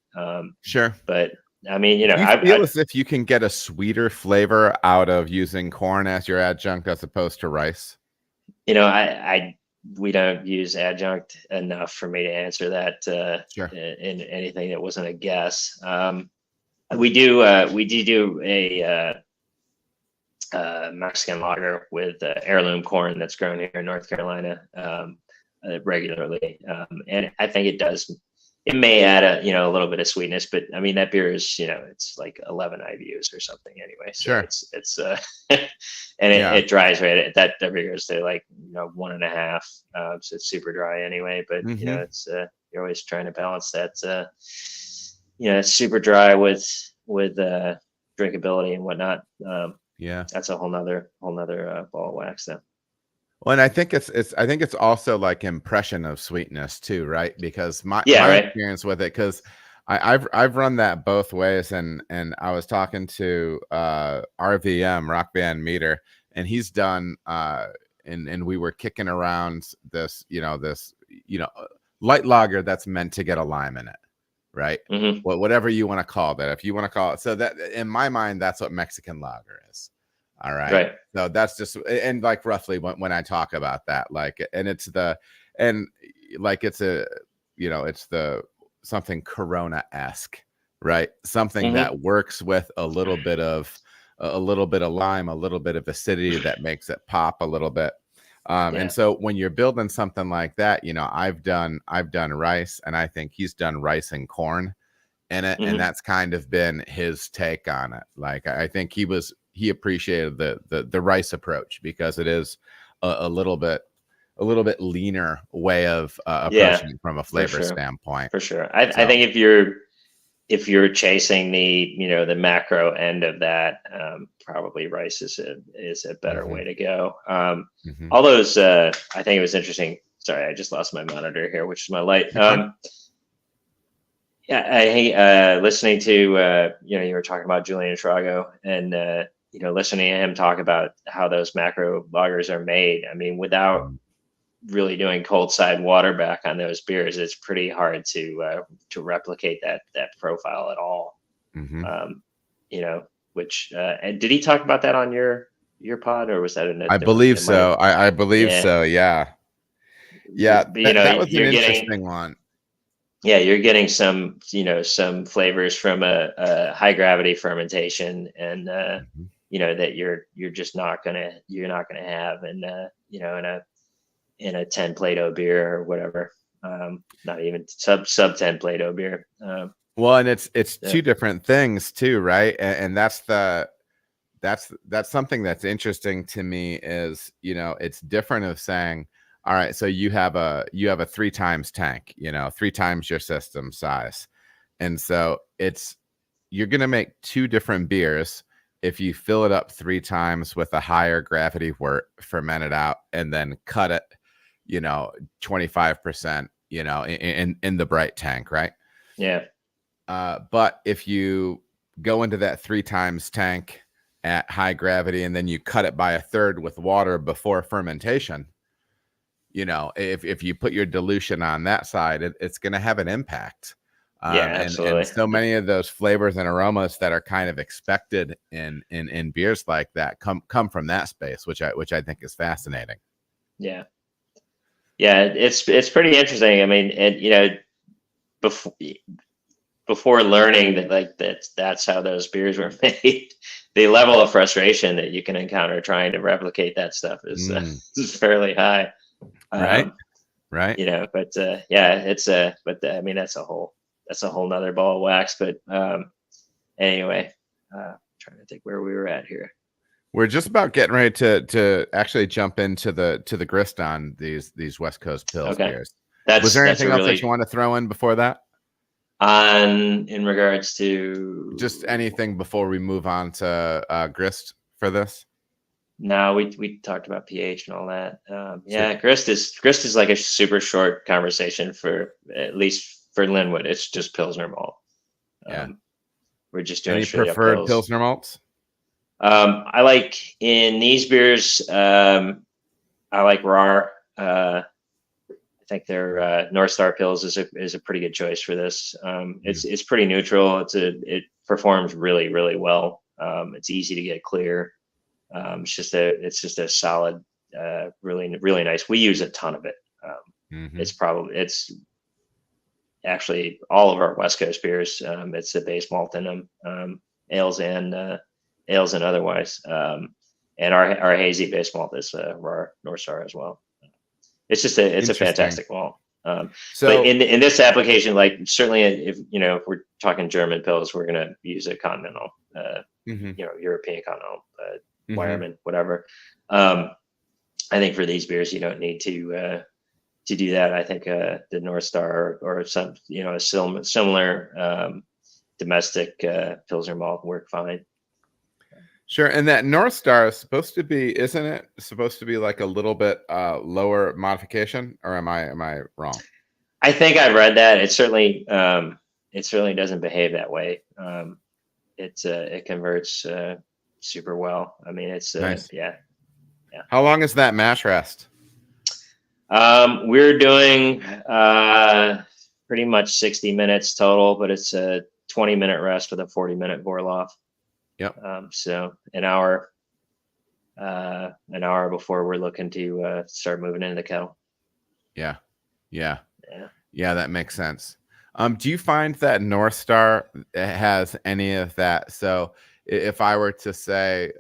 Sure. But I mean, Do you feel as if you can get a sweeter flavor out of using corn as your adjunct as opposed to rice? we don't use adjunct enough for me to answer that Sure. in anything that wasn't a guess. We do a Mexican lager with heirloom corn that's grown here in North Carolina regularly, and I think it does. It may add a little bit of sweetness, but I mean that beer is it's like 11 IBUs or something anyway. So Sure. it's and Yeah. it dries right at that beer is like 1.5, so it's super dry anyway. But Hmm. it's you're always trying to balance that it's super dry with drinkability and whatnot. Yeah. That's a whole nother ball of wax though. Well, and I think it's also like impression of sweetness too, right? Because my Yeah, my right. experience with it, because I've run that both ways, and I was talking to RVM Rock Band Meter, and he's done and we were kicking around this light lager that's meant to get a lime in it, right? Hmm. Whatever you want to call that, if you want to call it, so that in my mind that's what Mexican lager is. All right. Right. So that's just, and like roughly when I talk about that, like, and it's the something Corona-esque, right? Something Hmm. that works with a little bit of lime, a little bit of acidity that makes it pop a little bit. And so when you're building something like that, you know, I've done rice, and I think he's done rice and corn in it, and that's kind of been his take on it. Like, I think he appreciated the rice approach, because it is a little bit leaner way of approaching it from a flavor standpoint. For sure. I think if you're chasing the, you know, the macro end of that, probably rice is a better way to go. All those, I think it was interesting. Sorry, I just lost my monitor here, which is my light. Yeah, I listening to you know, you were talking about Julian Trago, and you know, listening to him talk about how those macro lagers are made. I mean, without really doing cold side water back on those beers, it's pretty hard to replicate that profile at all. You know, which and did he talk about that on your pod, or was that in? I believe so. I believe so. Yeah. But, you know, that was an interesting one. Yeah, you're getting some, you know, some flavors from a high gravity fermentation, and you know, that you're just not gonna have, and you know, in a 10 Plato beer or whatever, not even sub 10 Plato beer. Well, and it's two different things too, right? And that's something that's interesting to me, is, you know, it's different of saying, all right, so you have a 3 times tank, you know, 3 times your system size. And so you're going to make 2 different beers if you fill it up 3 times with a higher gravity wort, ferment it out, and then cut it, you know, 25%, you know, in the bright tank, right? Yeah. But if you go into that 3 times tank at high gravity, and then you cut it by 1/3 with water before fermentation, you know, if you put your dilution on that side, it's going to have an impact. Absolutely. And so many of those flavors and aromas that are kind of expected in beers like that come from that space, which I think is fascinating. Yeah, it's pretty interesting. I mean, and you know, before learning that, like, that's how those beers were made, the level of frustration that you can encounter trying to replicate that stuff is fairly high. Right. You know, but it's but I mean, that's a whole nother ball of wax. But anyway, trying to think where we were at here. We're just about getting ready to actually jump into the grist on these West CoastPils beers. Was there anything else that you want to throw in before that? In regards to just anything before we move on to grist for this? No, we talked about pH and all that. Yeah, grist is like a super short conversation, for at least for Lynnwood. It's just Pilsner malt. We're just doing any preferred Pilsner malts. I like, in these beers, I like RAR. I think their North Star Pils is a pretty good choice for this. It's pretty neutral. It performs really, really well. It's easy to get clear. It's just a solid, really, really nice. We use a ton of it. It's actually all of our West Coast beers. It's a base malt in them, ales and otherwise. And our hazy base malt is our North Star as well. It's a fantastic malt. But in this application, like, certainly if we're talking German Pils, we're going to use a continental, European continental, Wireman, whatever. I think for these beers, you don't need to do that. I think the North Star or some, a similar domestic Pilsner malt work fine. Sure. And that North Star is supposed to be, isn't it supposed to be like a little bit lower modification, or am I wrong? I think I read that. It certainly doesn't behave that way. It converts super well. I mean, it's nice. Yeah. How long is that mash rest? We're doing pretty much 60 minutes total, but it's a 20-minute rest with a 40-minute Vorloff. Yep. So an hour before we're looking to start moving into the kettle. Yeah, that makes sense. Do you find that North Star has any of that? So if I were to say,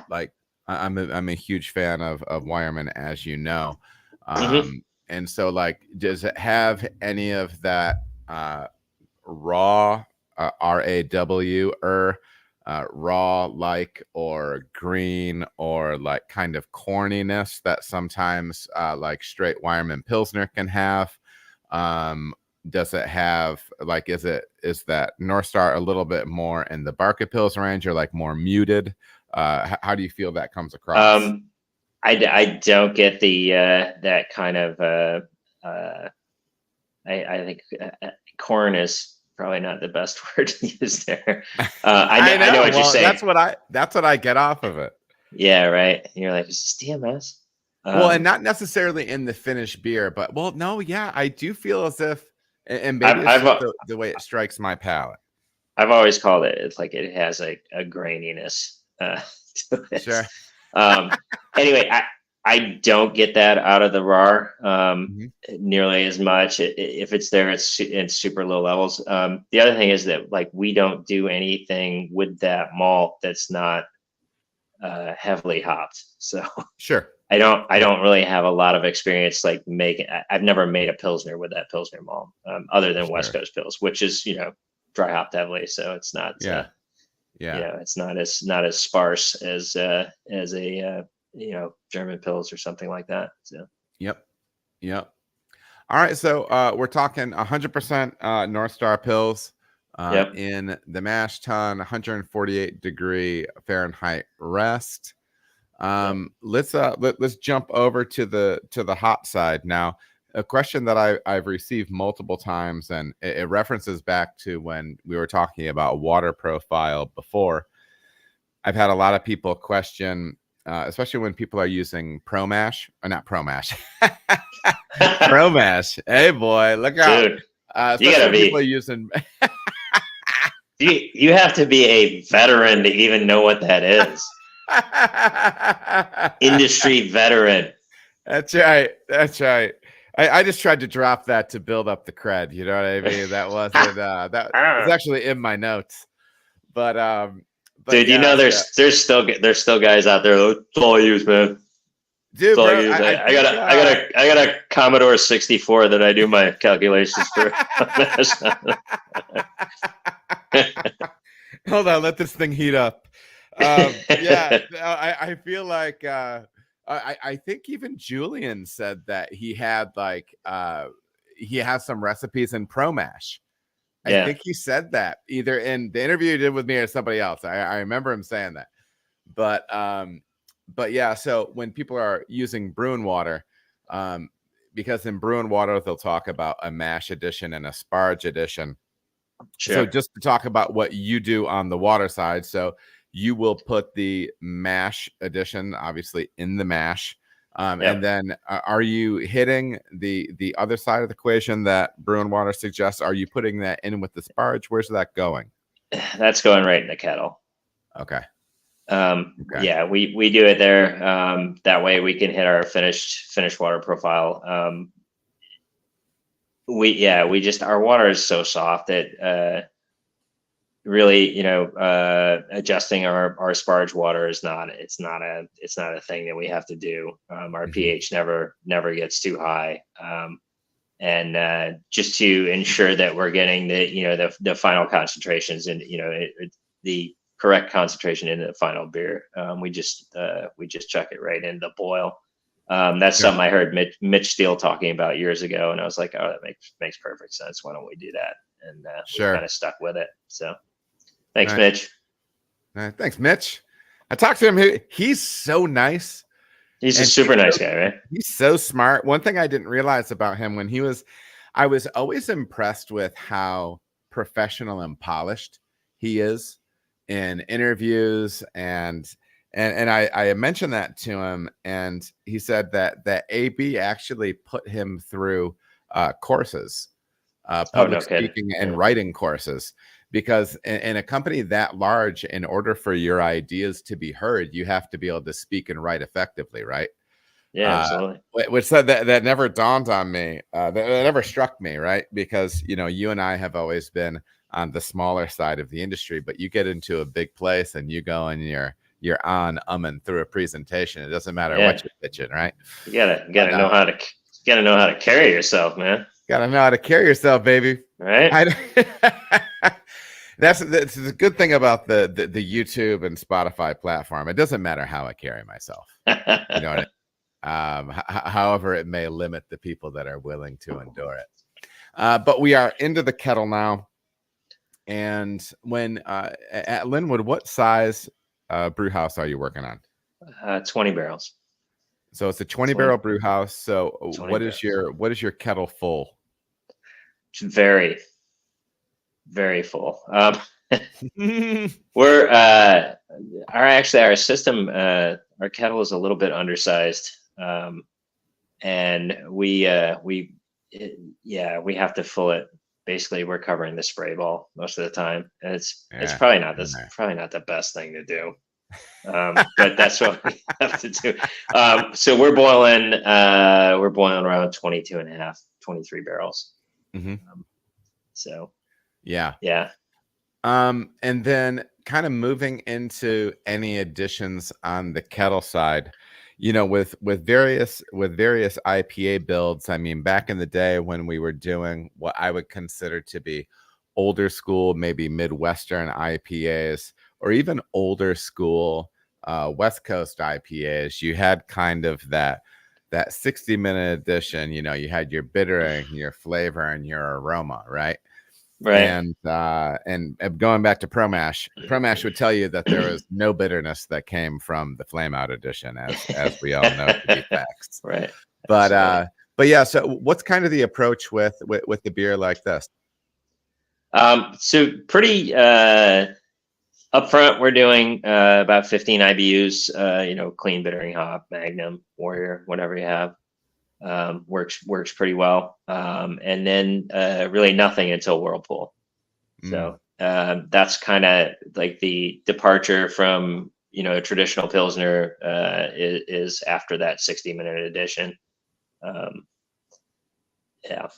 like, I'm a huge fan of Wireman, as you know. Hmm. And so like, does it have any of that raw RAW raw like or green or like kind of corniness that sometimes like straight Wireman Pilsner can have? Does it have like, is that North Star a little bit more in the Barca Pils range or like more muted? How do you feel that comes across? I don't get the that kind of I think corn is probably not the best word to use there. I I know know. what you're Well, saying. that's what I get off of it. Yeah, right. And you're like, is this DMS? Well, and not necessarily in the finished beer, but well, no, yeah, I do feel as if, and maybe it's I've just the way it strikes my palate. I've always called it. It's like it has a graininess to it. Sure. Um, anyway, I don't get that out of the RAR Mhm. nearly as much. If it's there, it's in super low levels. The other thing is that like we don't do anything with that malt that's not heavily hopped. So Sure. I Yeah. don't really have a lot of experience like making. I've never made a pilsner with that pilsner malt, other than West Sure. Coast Pils, which is dry hopped heavily, so it's not Yeah. Yeah. it's not as sparse as a German Pils or something like that. So Yep. Yep. All right. So we're talking 100% North Star Pills yep. in the mash tun, 148-degree Fahrenheit rest. Yep. Let's jump over to the hot side now. A question that I've received multiple times, and it references back to when we were talking about water profile before. I've had a lot of people question, especially when people are using Pro Mash, or not Pro Mash, Pro Mash. Hey boy, look out! Dude, you Especially gotta when people are be using. you have to be a veteran to even know what that is. Industry veteran. That's right. That's right. I just tried to drop that to build up the cred. You know what I mean? That wasn't that was actually in my notes. But Dude, you know yeah, so, there's still guys out there. That's all I use, man. That's dude, all I bro, use. I think I got a Commodore 64 that I do my calculations for. hold on, let this thing heat up. Yeah, I feel like I think even Julian said that he had like he has some recipes in Pro Mash. I Yeah. think he said that either in the interview he did with me or somebody else. I remember him saying that. But yeah, so when people are using Bruin water, because in Bruin water they'll talk about a mash edition and a sparge edition. So Sure. just to talk about what you do on the water side, so you will put the mash edition obviously in the mash. And Yep. then are you hitting the other side of the equation that Bruin water suggests? Are you putting that in with the sparge? Where's that going? That's going right in the kettle. Okay. Okay. Yeah, we do it there. That way we can hit our finished water profile. We just our water is so soft that really adjusting our sparge water is not it's not a thing that we have to do. Our Mhm. pH never gets too high. And just to ensure that we're getting the final concentrations and the correct concentration in the final beer, we just chuck it right in the boil. That's Sure. something I heard Mitch Steele talking about years ago, and I was like, oh, that makes perfect sense. Why don't we do that? And we've Sure. kind of stuck with it. So All thanks, right. Mitch. All right. Thanks, Mitch. I talked to him. He's so nice. He's a And super nice guy, right? he's so smart. One thing I didn't realize about him I was always impressed with how professional and polished he is in interviews and I mentioned that to him and he said that AB actually put him through courses, Oh, no public kidding. speaking and Yeah. writing courses because in a company that large, in order for your ideas to be heard, you have to be able to speak and write effectively, right? Yeah, absolutely. Which said that never dawned on me. That never struck me, right? Because you and I have always been on the smaller side of the industry, but you get into a big place and you go and you're on umming through a presentation. It doesn't matter Yeah. what you're pitching, right? You gotta know how to carry yourself, man. Gotta know how to carry yourself, baby. Right? That's a good thing about the YouTube and Spotify platform. It doesn't matter how I carry myself. You know what I mean? However, it may limit the people that are willing to endure it. But we are into the kettle now. And when at Lynnwood, what size brew house are you working on? 20 barrels. So it's a 20 barrel brew house. So what is your kettle full? It's very, very full. We're our system, our kettle is a little bit undersized. And we have to fill it. Basically, we're covering the spray ball most of the time, and it's probably not the best thing to do. But that's what we have to do. So we're boiling around 22 and a half, 23 barrels. Mm-hmm. Yeah. And then kind of moving into any additions on the kettle side, you know, with various IPA builds. I mean, back in the day when we were doing what I would consider to be older school, maybe Midwestern IPAs, or even older school West Coast IPAs, you had kind of that 60-minute addition. You know, you had your bittering, your flavor, and your aroma, right? Right. And going back to Pro Mash would tell you that there was no bitterness that came from the Flame Out edition, as we all know to be facts. Right. But yeah. So what's kind of the approach with the beer like this? So pretty upfront, we're doing about 15 IBUs. You know, clean bittering hop, Magnum, Warrior, whatever you have. Works pretty well. And then really nothing until Whirlpool. So that's kind of like the departure from, you know, a traditional Pilsner is after that 60-minute addition.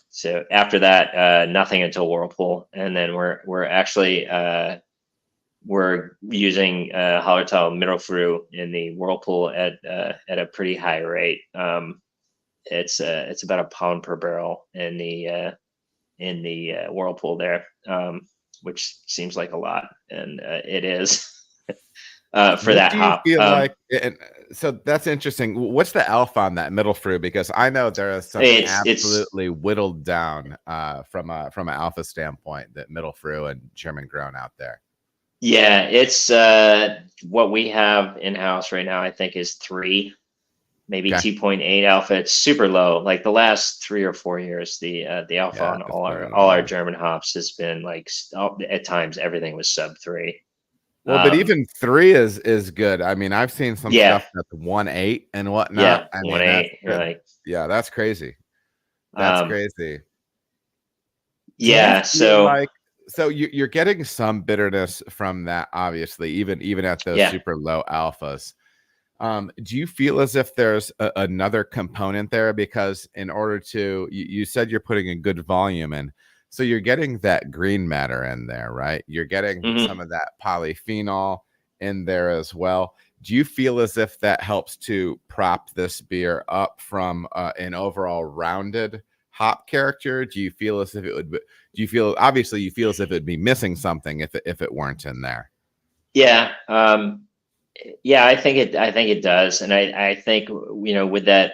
So after that, nothing until Whirlpool. And then we're actually we're using Hallertau middle brew in the Whirlpool at a pretty high rate. It's about a pound per barrel in the Whirlpool there, which seems like a lot, and it is for that hop. Feel like, and so that's interesting. What's the alpha on that middle brew? Because I know there is some absolutely whittled down from an alpha standpoint, that middle brew and German grown out there. Yeah, it's what we have in house right now. I think is 3. Maybe 2.8 alpha. It's super low. Like the last 3 or 4 years, the alpha on all our German hops has been like at times everything was sub 3. Well, but even 3 is good. I mean, I've seen some stuff that's 1.8 and whatnot. Yeah, 1.8. You're like, yeah, that's crazy. That's crazy. Yeah. So you're getting some bitterness from that, obviously, even at those super low alphas. Do you feel as if there's another component there? Because in order to, you said you're putting a good volume in, so you're getting that green matter in there, right? You're getting some of that polyphenol in there as well. Do you feel as if that helps to prop this beer up from an overall rounded hop character? Do you feel as if it would? Obviously you feel as if it'd be missing something if it weren't in there? Yeah. Yeah, I think it does. And I think, you know, with that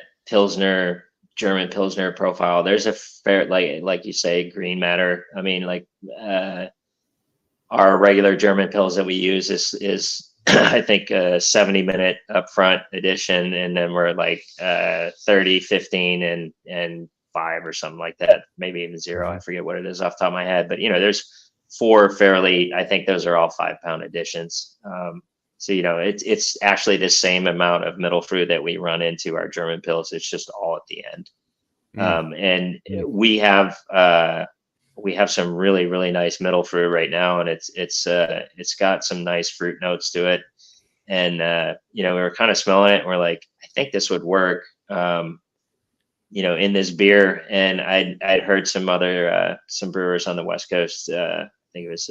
German Pilsner profile, there's a fair, like you say, green matter. I mean, like our regular German Pils that we use is I think a 70-minute upfront edition. And then we're like 30, 15 and 5 or something like that. Maybe even 0. I forget what it is off the top of my head, but you know, there's 4 fairly, I think those are all 5-pound editions. So, you know, it's actually the same amount of middle fruit that we run into our German Pils. It's just all at the end. And we have some really, really nice middle fruit right now. And it's got some nice fruit notes to it. And, you know, we were kind of smelling it and we're like, I think this would work, you know, in this beer. And I'd heard some brewers on the West Coast, I think it was,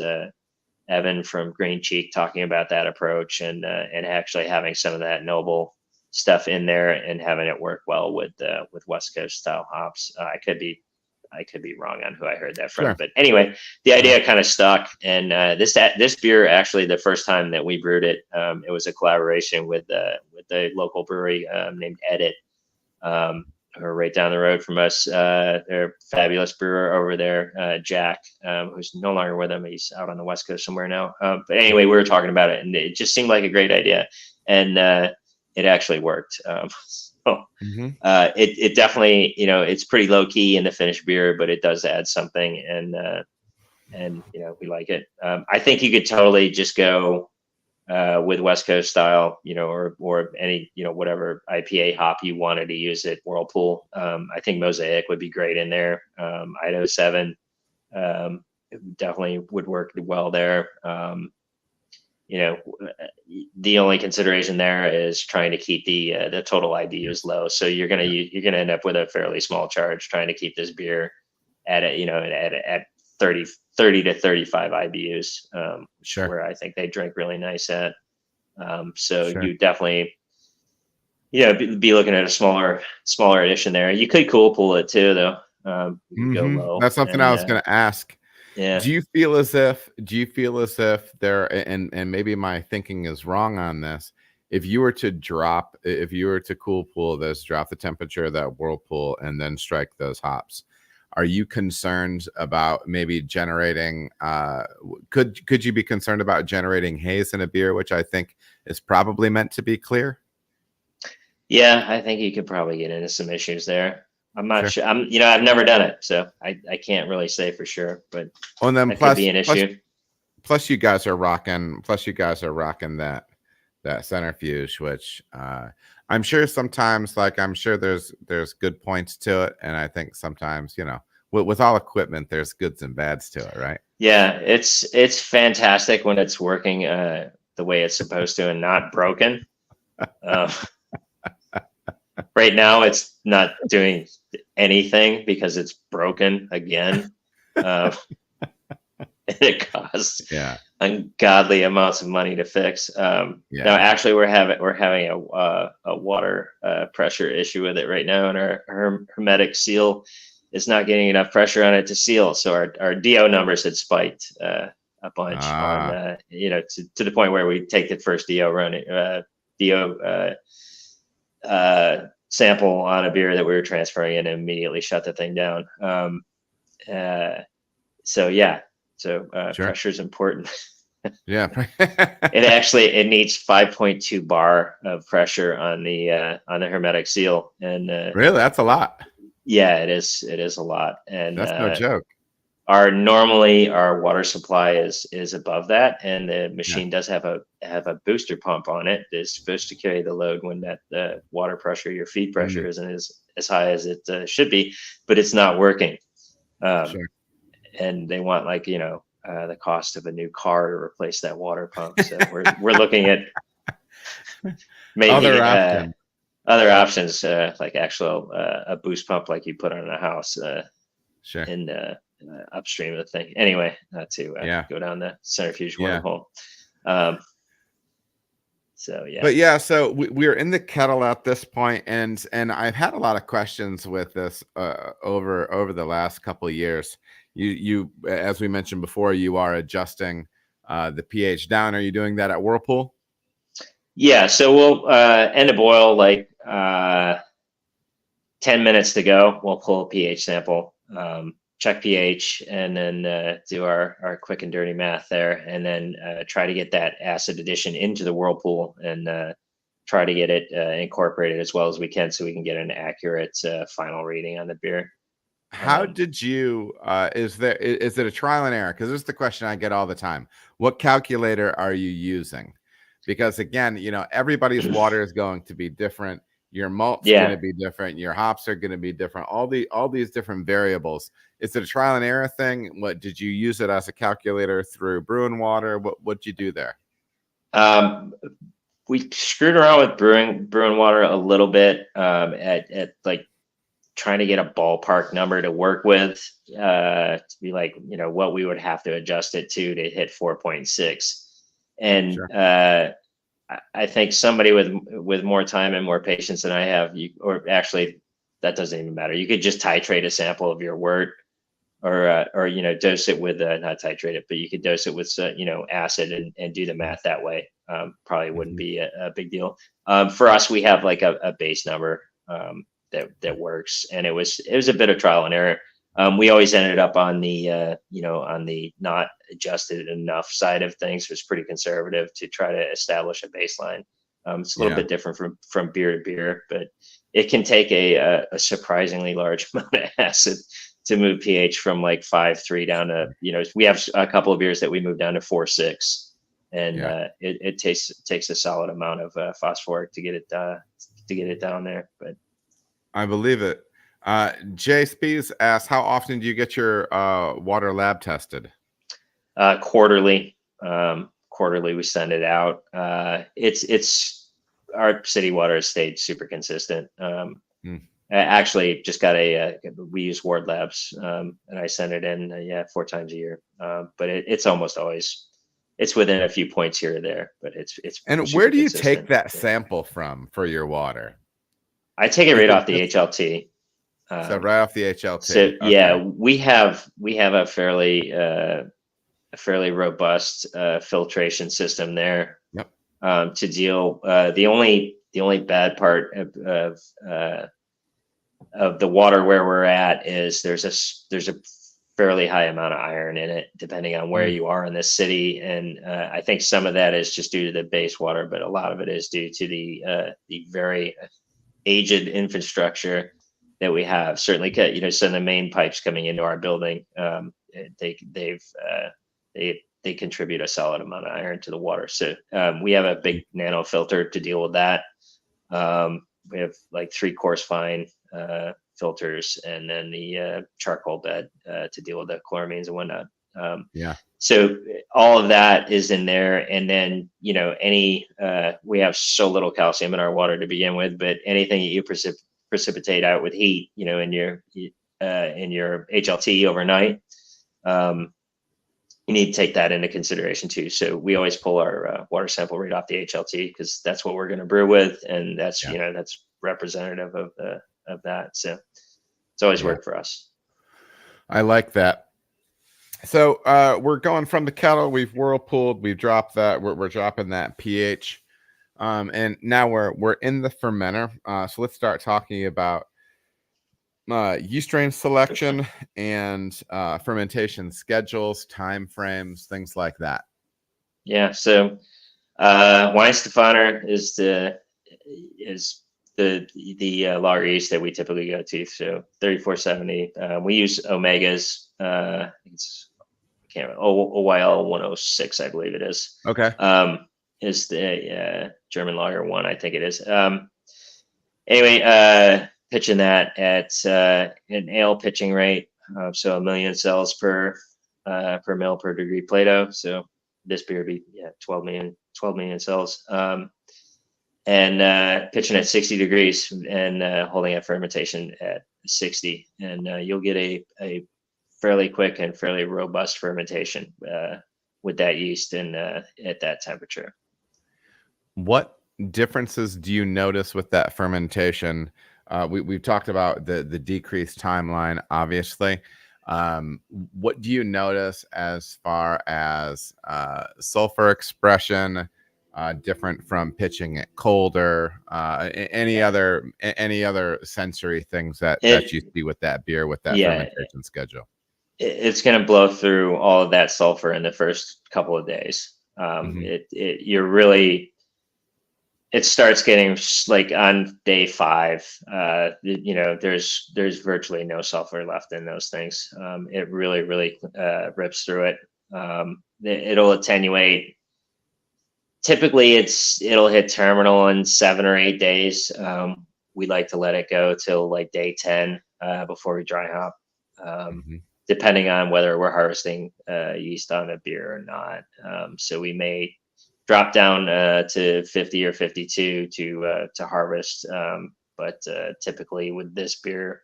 Evan from Green Cheek talking about that approach, and actually having some of that noble stuff in there and having it work well with West Coast style hops. I could be wrong on who I heard that from, Sure. but anyway, the idea kind of stuck. And this beer, actually, the first time that we brewed it, it was a collaboration with the local brewery named Edit, who are right down the road from us. They're a fabulous brewer over there, Jack, who's no longer with them. He's out on the West Coast somewhere now. But anyway, we were talking about it, and it just seemed like a great idea, and it actually worked. It definitely, it's pretty low key in the finished beer, but it does add something, and we like it. I think you could totally just go with West Coast style, or any, whatever IPA hop you wanted to use at Whirlpool. I think Mosaic would be great in there. Idaho 7 definitely would work well there. The only consideration there is trying to keep the total IBUs low. So you're gonna end up with a fairly small charge trying to keep this beer at at 30 to 35 IBUs, Sure. where I think they drink really nice at. So Sure. you definitely, be looking at a smaller edition there. You could cool pull it too, though. You could go low. That's something I was going to ask. Yeah. Do you feel as if there, and maybe my thinking is wrong on this, if you were to cool pull this, drop the temperature of that whirlpool, and then strike those hops, are you concerned about maybe generating, could you be concerned about generating haze in a beer, which I think is probably meant to be clear? Yeah, I think you could probably get into some issues there. I'm not sure. I've never done it, so I can't really say for sure, but well, and then that could be an issue. Plus you guys are rocking that centrifuge, which I'm sure sometimes, I'm sure there's good points to it, and I think sometimes, with all equipment, there's goods and bads to it, right? Yeah, it's fantastic when it's working the way it's supposed to and not broken. Right now, it's not doing anything because it's broken again. It costs ungodly amounts of money to fix. Now, actually, we're having a water pressure issue with it right now, and our hermetic seal is not getting enough pressure on it to seal. So our DO numbers had spiked a bunch on to the point where we take the first DO run sample on a beer that we were transferring in and immediately shut the thing down. Pressure is important. Yeah. It needs 5.2 bar of pressure on the hermetic seal, and really, that's a lot. Yeah, it is a lot, and that's no joke. Our water supply is above that, and the machine does have a booster pump on it that's supposed to carry the load when that water pressure, your feed pressure, isn't as high as it should be, but it's not working. Sure. And they want the cost of a new car to replace that water pump. So we're looking at maybe other options, like actual a boost pump like you put on a house. Sure. In upstream of the thing. Anyway, not to go down the centrifuge wormhole. So we're in the kettle at this point, and I've had a lot of questions with this over the last couple of years. You as we mentioned before, you are adjusting the pH down. Are you doing that at Whirlpool? Yeah, so we'll end a boil 10 minutes to go. We'll pull a pH sample, check pH, and then do our quick and dirty math there, and then try to get that acid addition into the Whirlpool and try to get it incorporated as well as we can, so we can get an accurate final reading on the beer. How did you is it a trial and error? Because this is the question I get all the time. What calculator are you using? Because again, everybody's water is going to be different. Your malt's going to be different. Your hops are going to be different. All these different variables. Is it a trial and error thing? What did you use it as a calculator through brewing water? What'd you do there? We screwed around with brewing water a little bit at trying to get a ballpark number to work with, to be like, what we would have to adjust it to hit 4.6. And Sure. I think somebody with more time and more patience than I have, or actually that doesn't even matter. You could just titrate a sample of your wort, or dose it with not titrate it, but you could dose it with acid and do the math that way. Probably wouldn't be a big deal. For us, we have like a base number that works, and it was a bit of trial and error. We always ended up on the on the not adjusted enough side of things. It was pretty conservative to try to establish a baseline. It's a little bit different from beer to beer, but it can take a surprisingly large amount of acid to move pH from like 5.3 down to, we have a couple of beers that we moved down to 4.6, and it takes a solid amount of phosphoric to get it down there. But I believe it. Jay Spees asks, how often do you get your water lab tested? Quarterly. Quarterly we send it out. It's our city water has stayed super consistent. I actually just got we use Ward Labs, and I send it in 4 times a year. But it's almost always, it's within a few points here or there, but it's. And where do you take that sample from for your water? I take it right off the HLT. So right off the HLT. So okay. we have a fairly robust filtration system there. Yep. To deal. The only bad part of the water where we're at is there's a fairly high amount of iron in it, depending on where you are in the city. And I think some of that is just due to the base water, but a lot of it is due to the very aged infrastructure that we have. Certainly, some of the main pipes coming into our building, they contribute a solid amount of iron to the water. So we have a big nano filter to deal with that. We have like 3 coarse fine filters, and then the charcoal bed to deal with the chloramines and whatnot. So all of that is in there, and then we have so little calcium in our water to begin with, but anything that you precipitate out with heat, in your HLT overnight, you need to take that into consideration too. So we always pull our water sample right off the HLT, because that's what we're going to brew with, and that's that's representative of that. So it's always worked for us. I like that. So we're going from the kettle, we've whirlpooled, we've dropped that, we're dropping that pH, and now we're in the fermenter. So let's start talking about yeast strain selection and fermentation schedules, time frames, things like that. Yeah. So Weihenstephaner is the lager yeast that we typically go to. So 3470. We use Omegas. OYL 106, I believe it is. Okay. Is the German lager one, I think it is. Anyway, pitching that at an ale pitching rate, so 1 million cells per mil per degree Plato. So this beer would be 12 million cells. And pitching at 60 degrees and holding at fermentation at 60, and you'll get a fairly quick and fairly robust fermentation with that yeast and at that temperature. What differences do you notice with that fermentation? We've talked about the decreased timeline, obviously. What do you notice as far as sulfur expression, different from pitching it colder? Any other sensory things that you see with that beer, with that fermentation schedule? It's going to blow through all of that sulfur in the first couple of days. It starts getting like on day 5, there's virtually no sulfur left in those things. It really rips through it. It'll attenuate. Typically it'll hit terminal in 7 or 8 days. We like to let it go till like day 10 before we dry hop. Depending on whether we're harvesting yeast on a beer or not. So we may drop down to 50 or 52 to harvest. But typically with this beer,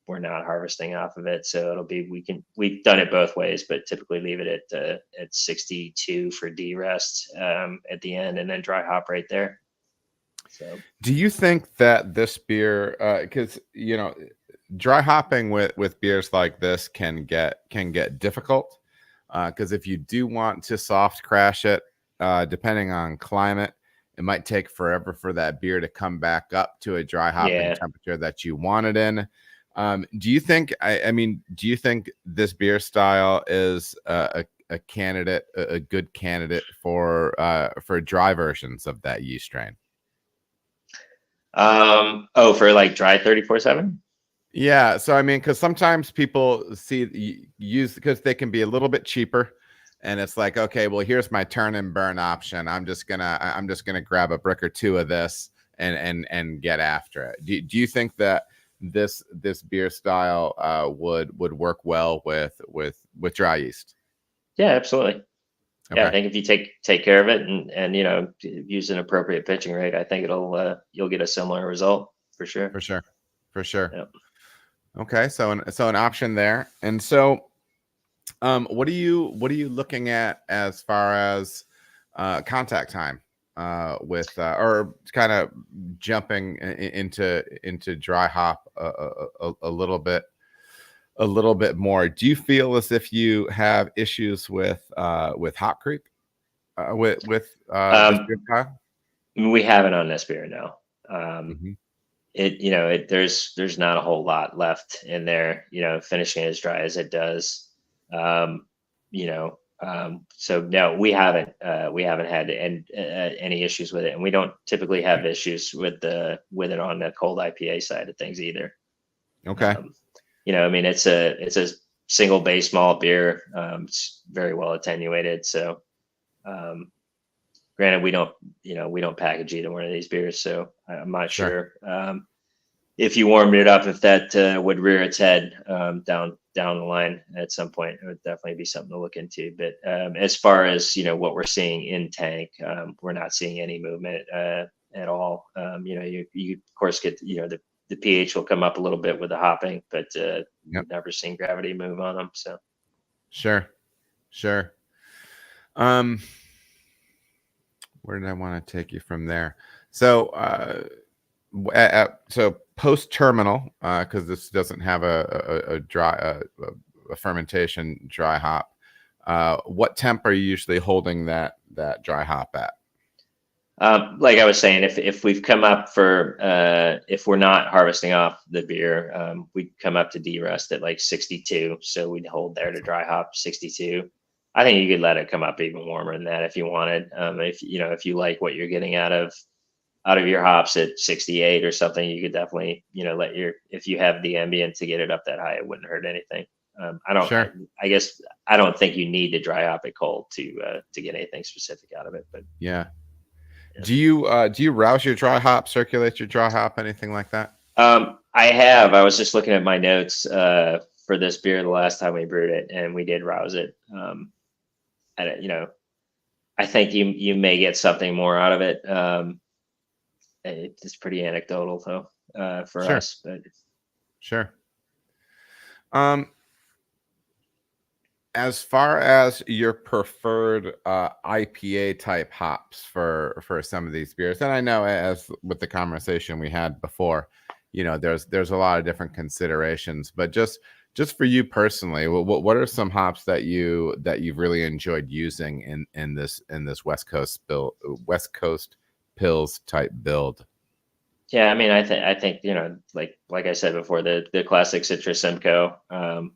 We're not harvesting off of it, so we've done it both ways, but typically leave it at 62 for de-rest at the end, and then dry hop right there. So, do you think that this beer, because dry hopping with beers like this can get difficult, because if you do want to soft crash it, depending on climate, it might take forever for that beer to come back up to a dry hopping temperature that you want it in. Do you think, do you think this beer style is a candidate, a good candidate for dry versions of that yeast strain? For like dry 34/7? Yeah. So, because sometimes people use, because they can be a little bit cheaper. And it's like, okay, well, here's my turn and burn option. I'm just gonna grab a brick or two of this and get after it. Do you think that this beer style would work well with dry yeast? Yeah, absolutely. Okay. Yeah, I think if you take care of it and use an appropriate pitching rate, I think you'll get a similar result for sure. For sure. Yep. Okay, so an option there. And so, what are you looking at as far as contact time with or kind of jumping into dry hop a little bit more? Do you feel as if you have issues with hop creep with this beer style? We haven't on this beer, no. There's not a whole lot left in there, finishing as dry as it does. So no, we haven't had any issues with it, and we don't typically have issues with it on the cold IPA side of things either. Okay. It's a single base malt beer. It's very well attenuated. So, granted, we don't package either one of these beers, so I'm not sure. If you warmed it up, if that would rear its head down the line at some point, it would definitely be something to look into. But as far as what we're seeing in tank, we're not seeing any movement at all. You of course get the pH will come up a little bit with the hopping, but you've never seen gravity move on them. So sure. Where did I want to take you from there? So so post terminal, because this doesn't have a dry a fermentation dry hop. What temp are you usually holding that dry hop at? Like I was saying, if we've come up for if we're not harvesting off the beer, we'd come up to de-rest at like 62. So we'd hold there to dry hop 62. I think you could let it come up even warmer than that if you wanted. If you like what you're getting out of your hops at 68 or something, you could definitely if you have the ambient to get it up that high, it wouldn't hurt anything. I guess I don't think you need to dry hop it cold to get anything specific out of it. But yeah. Do you rouse your dry hop, circulate your dry hop, anything like that? I was just looking at my notes for this beer the last time we brewed it, and we did rouse it. I think you may get something more out of it. It's pretty anecdotal though for us, but sure. As far as your preferred IPA type hops for some of these beers, and I know as with the conversation we had before, there's a lot of different considerations, but just for you personally, what are some hops that you've really enjoyed using in this West Coast Pils type build? Yeah, I think like I said before, the classic Citrus Simcoe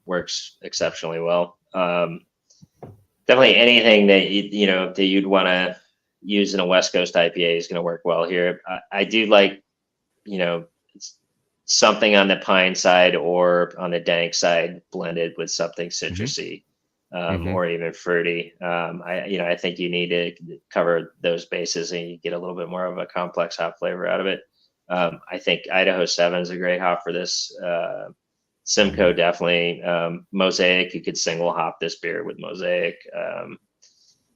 works exceptionally well. Definitely anything that that you'd want to use in a West Coast IPA is going to work well here. I do like something on the pine side or on the dank side blended with something citrusy or even fruity. I think you need to cover those bases and you get a little bit more of a complex hop flavor out of it. I think Idaho 7 is a great hop for this. Simcoe definitely. Mosaic, you could single hop this beer with Mosaic.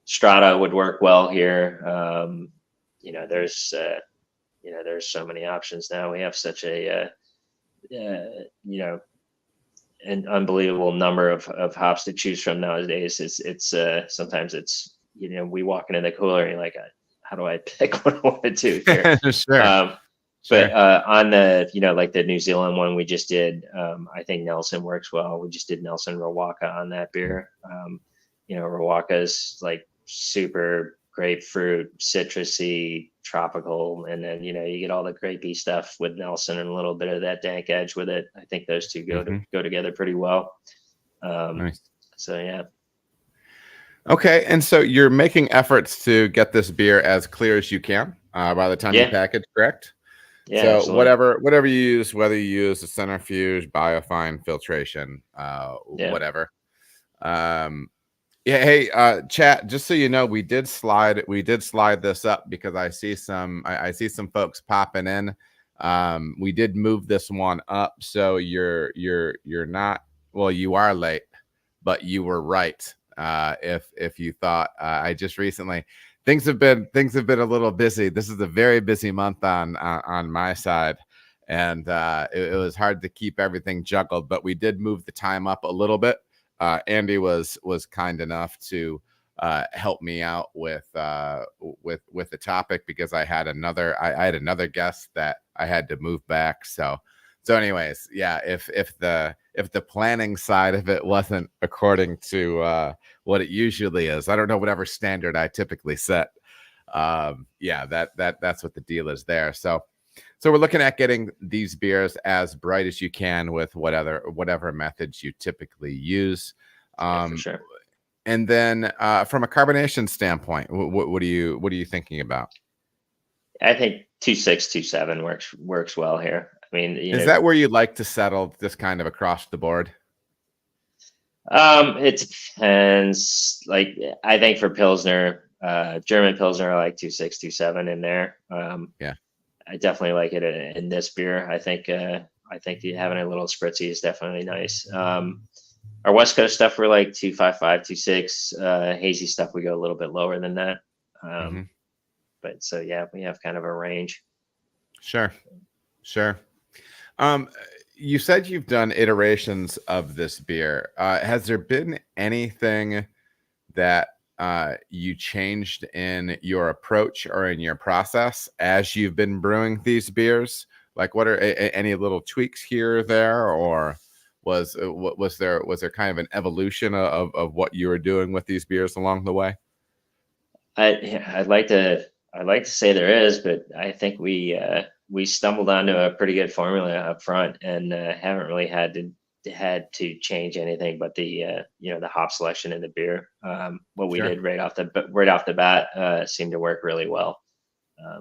Strata would work well here. There's so many options now. We have such a you know, an unbelievable number of hops to choose from nowadays. It's sometimes it's, you know, we walk into the cooler and you're like, how do I pick what I want to do here? Sure. But on the, you know, like the New Zealand one we just did, I think Nelson works well. We just did Nelson Rawaka on that beer. You know, Rawaka is like super grapefruit, citrusy, tropical, and then, you know, you get all the grapey stuff with Nelson and a little bit of that dank edge with it. I think those two go together pretty well. Nice. So yeah. Okay, and so you're making efforts to get this beer as clear as you can by the time you package, correct? Yeah. So absolutely. whatever you use, whether you use a centrifuge, biofine, filtration, whatever. Yeah. Hey, chat. Just so you know, we did slide this up because I see some folks popping in. We did move this one up, so you're not, well, you are late, but you were right. If you thought I just recently, things have been a little busy. This is a very busy month on my side, and it was hard to keep everything juggled, but we did move the time up a little bit. Andy was kind enough to help me out with the topic because I had another guest that I had to move back. So anyways, yeah, if the planning side of it wasn't according to what it usually is, I don't know whatever standard I typically set. Yeah, that's what the deal is there. So we're looking at getting these beers as bright as you can with whatever methods you typically use. For sure. And then from a carbonation standpoint, what are you thinking about? I think 2.6, 2.7 works well here. I mean, is that where you'd like to settle just kind of across the board? It depends. Like, I think for Pilsner, German Pilsner, I like 2.6, 2.7 in there. Yeah. I definitely like it in this beer. I think having a little spritzy is definitely nice. Our West Coast stuff, we're like 2.55, 2.6. Hazy stuff, we go a little bit lower than that. But so yeah, we have kind of a range. Sure. You said you've done iterations of this beer. Has there been anything that you changed in your approach or in your process as you've been brewing these beers? Like, what are any little tweaks here or there, or was there kind of an evolution of what you were doing with these beers along the way? I'd like to say there is, but I think we stumbled onto a pretty good formula up front and haven't really had to change anything but the the hop selection in the beer. What we did right off the bat seemed to work really well.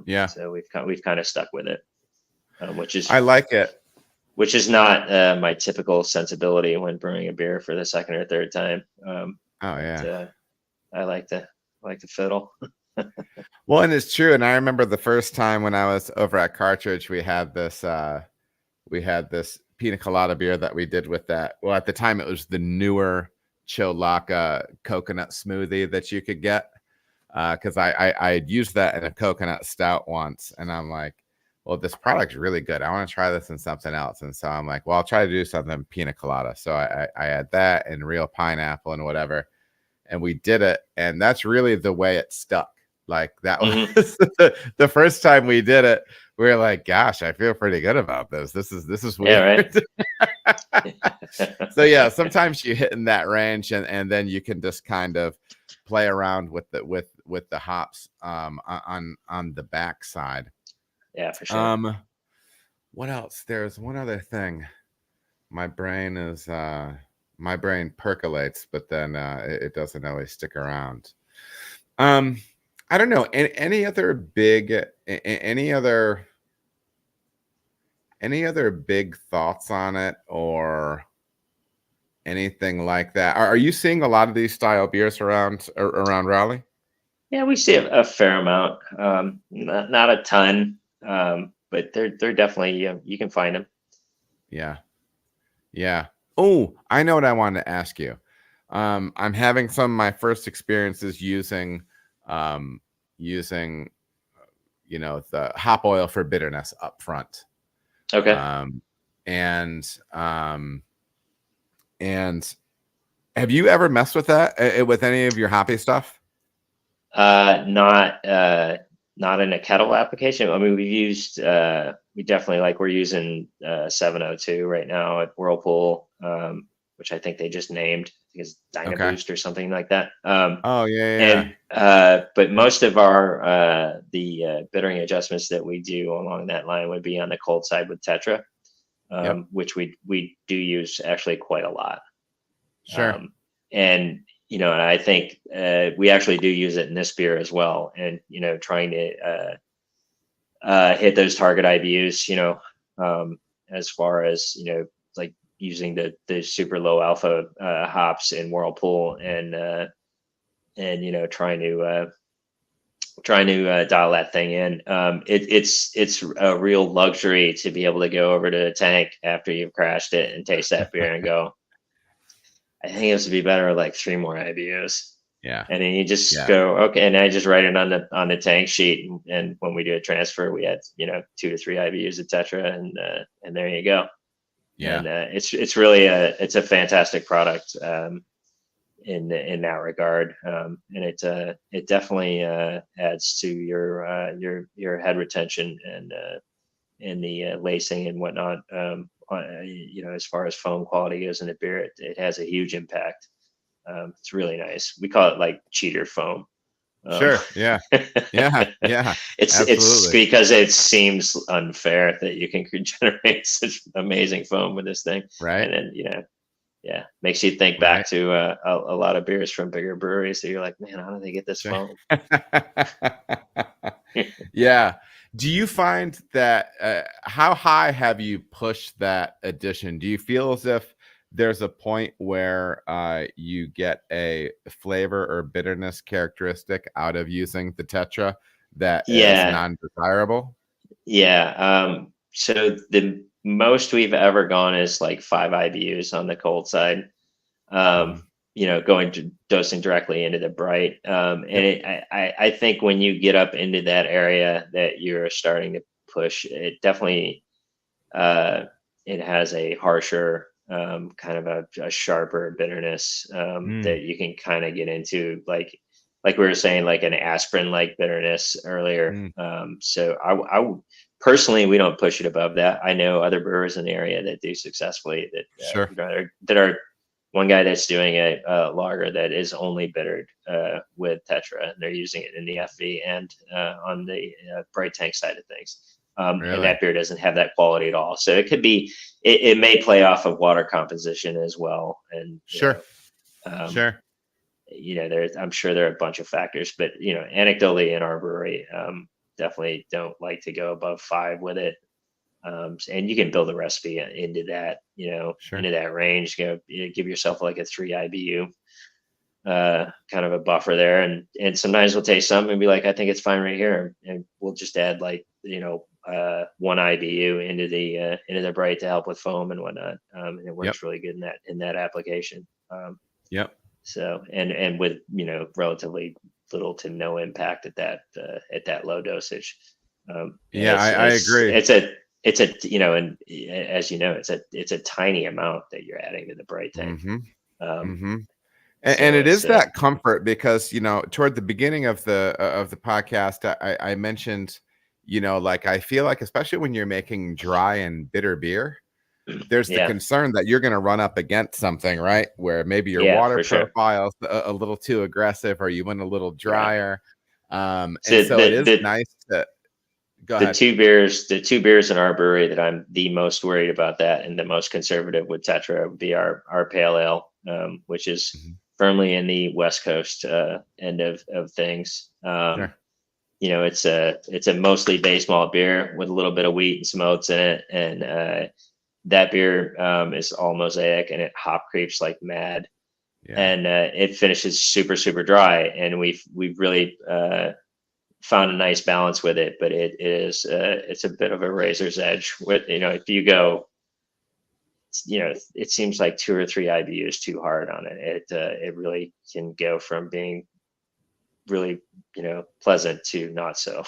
Yeah. So we've kind of stuck with it, which is, I like it. Which is not my typical sensibility when brewing a beer for the second or third time. Oh yeah. I like to fiddle. Well, and it's true. And I remember the first time when I was over at Cartridge, we had this pina colada beer that we did with that. Well, at the time it was the newer Cholaka coconut smoothie that you could get. Because I had used that in a coconut stout once, and I'm like, well, this product's really good. I want to try this in something else. And so I'm like, well, I'll try to do something pina colada. So I had that and real pineapple and whatever. And we did it. And that's really the way it stuck. Like that was the first time we did it. We were like, gosh, I feel pretty good about this. This is weird. Yeah, right. So yeah, sometimes you hit in that range and then you can just kind of play around with the hops on the backside. Yeah, for sure. What else? There's one other thing. My brain percolates, but then it doesn't always stick around. I don't know. Any other big thoughts on it or anything like that? Are you seeing a lot of these style beers around Raleigh? Yeah, we see a fair amount. Not a ton, but they're definitely, you can find them. Yeah. Oh, I know what I wanted to ask you. I'm having some of my first experiences using the hop oil for bitterness up front. Okay. and and have you ever messed with that with any of your hoppy stuff? Not in a kettle application. I mean, we've used, we definitely like, we're using 702 right now at Whirlpool, which I think they just named, I think it's Okay. Dynaboost or something like that. Oh yeah. And but most of our the bittering adjustments that we do along that line would be on the cold side with Tetra, Yep. which we do use actually quite a lot. Sure. And and I think we actually do use it in this beer as well. And trying to hit those target IBUs, as far as like using the super low alpha hops in Whirlpool, and trying to dial that thing in. It's a real luxury to be able to go over to the tank after you've crashed it and taste that beer and go, I think it has to be better like 3 more IBUs. Yeah. And then you just Yeah. go, okay. And I just write it on the tank sheet. And when we do a transfer, we had, 2 to 3 IBUs, et cetera. And there you go. Yeah. And it's really it's a fantastic product in that regard. And it definitely adds to your head retention and the lacing and whatnot. As far as foam quality goes in the beer, it has a huge impact. It's really nice. We call it like cheater foam. Sure. Yeah. Yeah. Yeah. It's Absolutely. because it seems unfair that you can generate such amazing foam with this thing, Right. and then yeah, makes you think Right. back to a lot of beers from bigger breweries. So you're like, man, how do they get this Sure. foam? Yeah. Do you find that how high have you pushed that addition? Do you feel as if there's a point where you get a flavor or bitterness characteristic out of using the Tetra that is Yeah, non-desirable? yeah. So the most we've ever gone is like 5 IBUs on the cold side. Mhm. Going to dosing directly into the bright. And Yep. I think when you get up into that area that you're starting to push, it definitely uh, it has a harsher, kind of a sharper bitterness Mm. that you can kind of get into, like we were saying, like an aspirin like bitterness earlier. Mm. So I would personally, we don't push it above that. I know other brewers in the area that do successfully, that Sure. that are one guy that's doing a lager that is only bittered with Tetra, and they're using it in the FV and on the bright tank side of things. And Really? that beer doesn't have that quality at all. So it could be, it may play off of water composition as well. And, Sure. um, Sure. I'm sure there are a bunch of factors, but, anecdotally in our brewery, definitely don't like to go above 5 with it. And you can build a recipe into that, Sure. into that range. Give yourself like a 3 IBU, kind of a buffer there, and sometimes we'll taste some and be like, I think it's fine right here, and we'll just add like 1 IBU into the bright to help with foam and whatnot, and it Yep. works really good in that application. Yep. So and with relatively little to no impact at that low dosage. And Yeah, I agree. it's a and as you know, it's a tiny amount that you're adding to the bright tank. Mm-hmm. Um, Mm-hmm. And so it it's is that comfort because toward the beginning of the podcast, I mentioned, like I feel like especially when you're making dry and bitter beer, there's the yeah, concern that you're going to run up against something, right? Where maybe your yeah, water for sure. profile is a little too aggressive, or you went a little Right. drier. And So so it is nice to go ahead. the two beers in our brewery that I'm the most worried about, that and the most conservative with Tetra, would be our pale ale, which is Mhm. firmly in the West Coast end of things. Sure. It's a mostly base malt beer with a little bit of wheat and some oats in it, and that beer is all mosaic, and it hop creeps like mad, Yeah. and it finishes super super dry, and we've really found a nice balance with it, but it is it's a bit of a razor's edge with, if you go, it seems like 2 or 3 IBUs too hard on it. It really can go from being really pleasant to not so.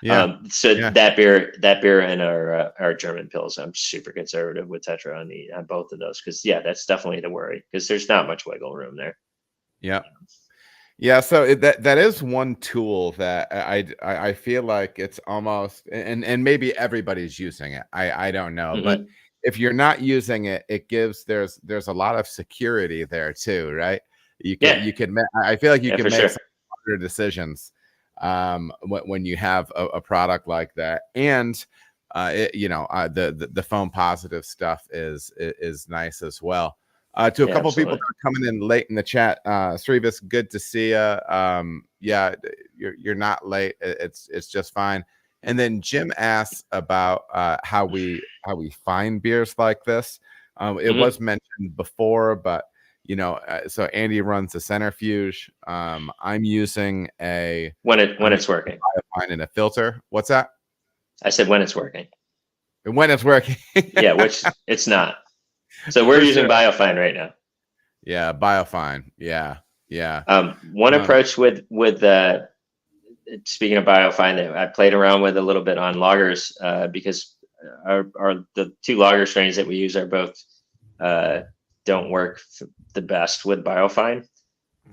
Yeah. So Yeah. that beer and our German pills, I'm super conservative with Tetra on both of those, because yeah, that's definitely the worry, because there's not much wiggle room there. Yeah. Yeah, so that is one tool that I feel like it's almost, and maybe everybody's using it. I don't know, but Hmm. if you're not using it, it gives there's a lot of security there too, right? Yeah, I feel like you yeah, can for make sure. some harder decisions when you have a product like that, and the foam positive stuff is nice as well. To a Yeah, couple of people absolutely. that are coming in late in the chat, Sreevis, good to see you. Yeah, you're not late. It's just fine. And then Jim asks about how we find beers like this. It was Hmm. mentioned before, but so Andy runs a centrifuge. I'm using When it's working. a biofine and a filter. What's that? I said when it's working. And when it's working. Yeah, which it's not. So we're For using sure. Biofine right now. Yeah, biofine. Yeah, yeah. One Um, approach with speaking of Biofine that I played around with a little bit on lagers, because the two lager strains that we use are both don't work the best with Biofine.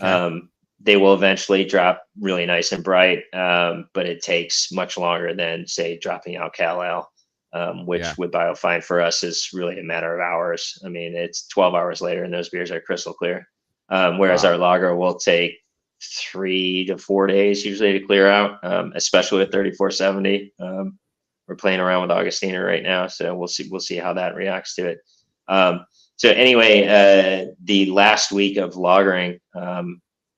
okay. They will eventually drop really nice and bright, but it takes much longer than, say, dropping out Cal Ale, Yeah. which with Biofine for us is really a matter of hours. I mean, it's 12 hours later, and those beers are crystal clear. Whereas Wow. our lager will take 3 to 4 days usually to clear out, especially with 3470. We're playing around with Augustina right now, so we'll see how that reacts to it. So anyway, the last week of lagering,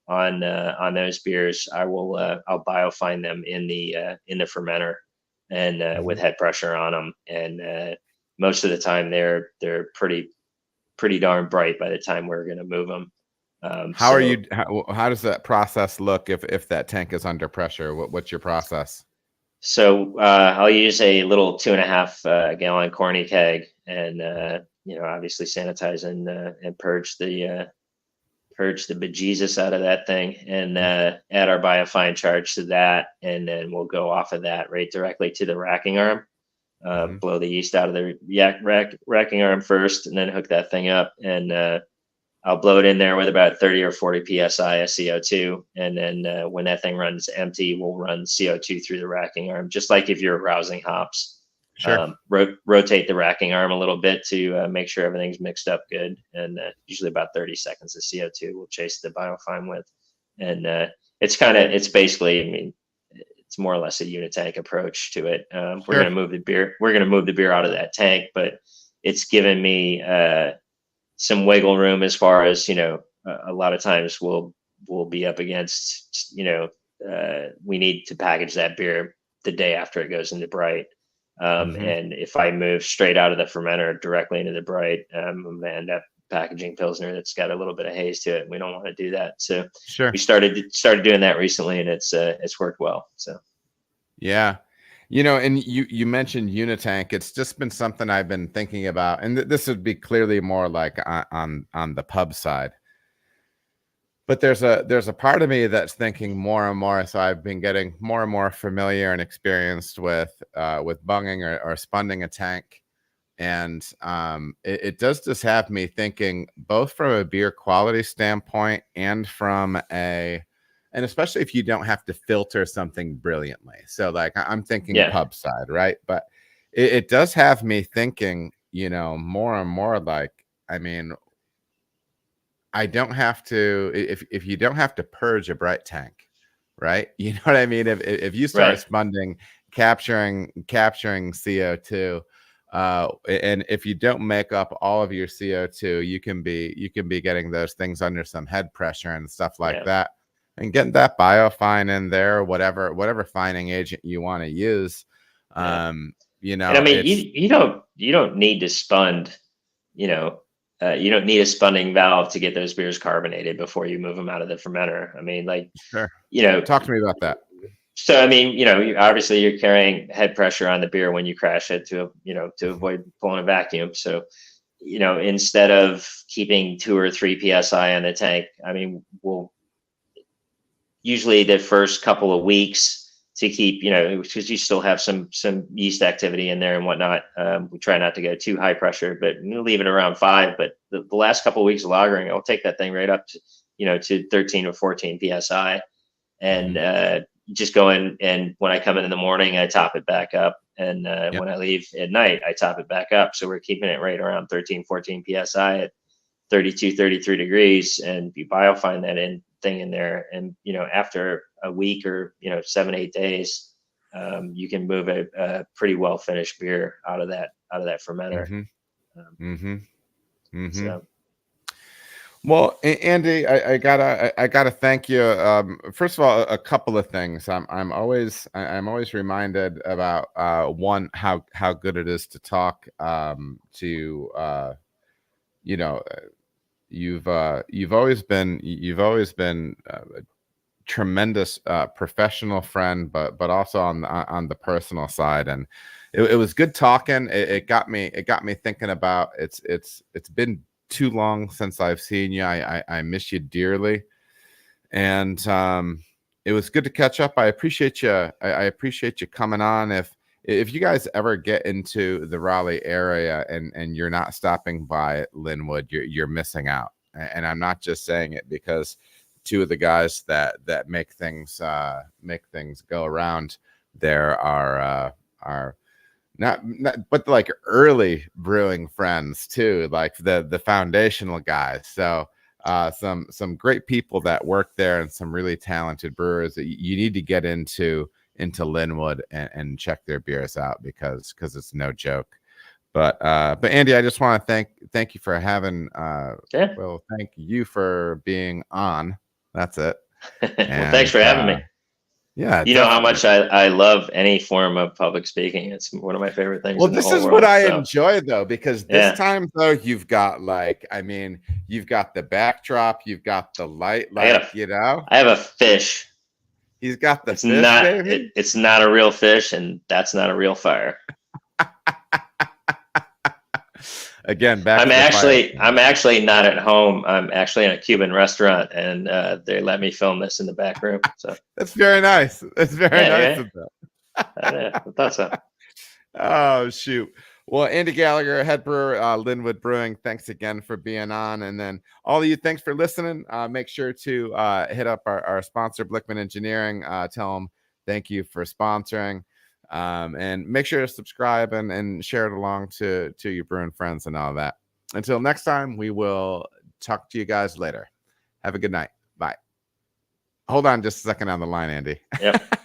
on those beers, I'll biofine them in the fermenter, and with Mhm. head pressure on them, and most of the time they're pretty darn bright by the time we're going to move them. How are So you? How does that process look if that tank is under pressure? What's your process? I'll use a little 2.5 gallon corny keg, and obviously sanitize and purge the bejesus out of that thing, and add our biofine charge to that, and then we'll go off of that right directly to the racking arm. Mm-hmm. Blow the yeast out of the racking arm first, and then hook that thing up, and I'll blow it in there with about 30 or 40 psi of CO2, and then when that thing runs empty, we'll run CO2 through the racking arm, just like if you're rousing hops. Sure. Rotate the racking arm a little bit to make sure everything's mixed up good, and usually about 30 seconds of CO2 will chase the biofine with, and it's basically, I mean, it's more or less a unitank approach to it. We're Sure. gonna move the beer. We're gonna move the beer out of that tank, but it's given me some wiggle room as far as, a lot of times we'll be up against, we need to package that beer the day after it goes into bright. Mm-hmm. And if I move straight out of the fermenter directly into the bright, I'm going to end up packaging Pilsner that's got a little bit of haze to it. We don't want to do that. So we Sure. started doing that recently, and it's worked well. So Yeah. And you mentioned Unitank. It's just been something I've been thinking about, and this would be clearly more like on the pub side. But there's a part of me that's thinking more and more. So I've been getting more and more familiar and experienced with bunging or spunding a tank, and it does just have me thinking both from a beer quality standpoint and and especially if you don't have to filter something brilliantly. So like I'm thinking yeah, pub side, right? But it does have me thinking, more and more like, I mean, I don't have to, if you don't have to purge a bright tank, right? You know what I mean? If you start right, spunding, capturing CO2, and if you don't make up all of your CO2, you can be getting those things under some head pressure and stuff like yeah. that, and getting that biofine in there, whatever fining agent you want to use. Yeah. And I mean, It's you don't need to spund, you know, you don't need a spunding valve to get those beers carbonated before you move them out of the fermenter. I mean, like, sure. you know, Talk to me about that. so I mean, obviously you're carrying head pressure on the beer when you crash it to Mhm. avoid pulling a vacuum. So, instead of keeping 2 or 3 psi on the tank, I mean, we'll usually the first couple of weeks to keep, because you still have some yeast activity in there and whatnot. We try not to go too high pressure, but we'll leave it around 5. But the last couple of weeks of lagering, I'll take that thing right up to, to 13 or 14 psi, and just go in. And when I come in the morning, I top it back up, and when I leave at night, I top it back up. So we're keeping it right around 13, 14 psi at 32, 33 degrees, and you biofine that thing in there. And, after a week or, 7, 8 days, you can move a pretty well finished beer out of that fermenter. So. Well, Andy, I gotta thank you. First of all, a couple of things. I'm always reminded about one, how good it is to talk to you've always been a tremendous professional friend, but also on the personal side, and it was good talking. It got me thinking about it's been too long since I've seen you. I miss you dearly, and it was good to catch up. I appreciate you. I appreciate you coming on. If you guys ever get into the Raleigh area and you're not stopping by Lynnwood, you're missing out. And I'm not just saying it because two of the guys that make things go around there are not but like early brewing friends too, like the foundational guys. So some great people that work there and some really talented brewers that you need to get into Lynnwood and check their beers out because it's no joke. But Andy, I just want to thank you for having well, thank you for being on. That's it. Well, thanks for having me. Yeah, you know how much I love any form of public speaking. It's one of my favorite things. Well, this is what I enjoy though, because this time though you've got you've got the backdrop, you've got the light, I have a fish. He's got the fish, baby. It's not a real fish, and that's not a real fire. Again, I'm actually not at home. I'm actually in a Cuban restaurant, and they let me film this in the back room. So that's very nice. That's very nice of them. I thought so. Oh shoot. Well, Andy Gallagher, head brewer, Lynnwood Brewing, thanks again for being on. And then all of you, thanks for listening. Make sure to hit up our sponsor, Blickman Engineering. Tell them thank you for sponsoring. And make sure to subscribe and share it along to your brewing friends and all that. Until next time, we will talk to you guys later. Have a good night. Bye. Hold on just a second on the line, Andy. Yep.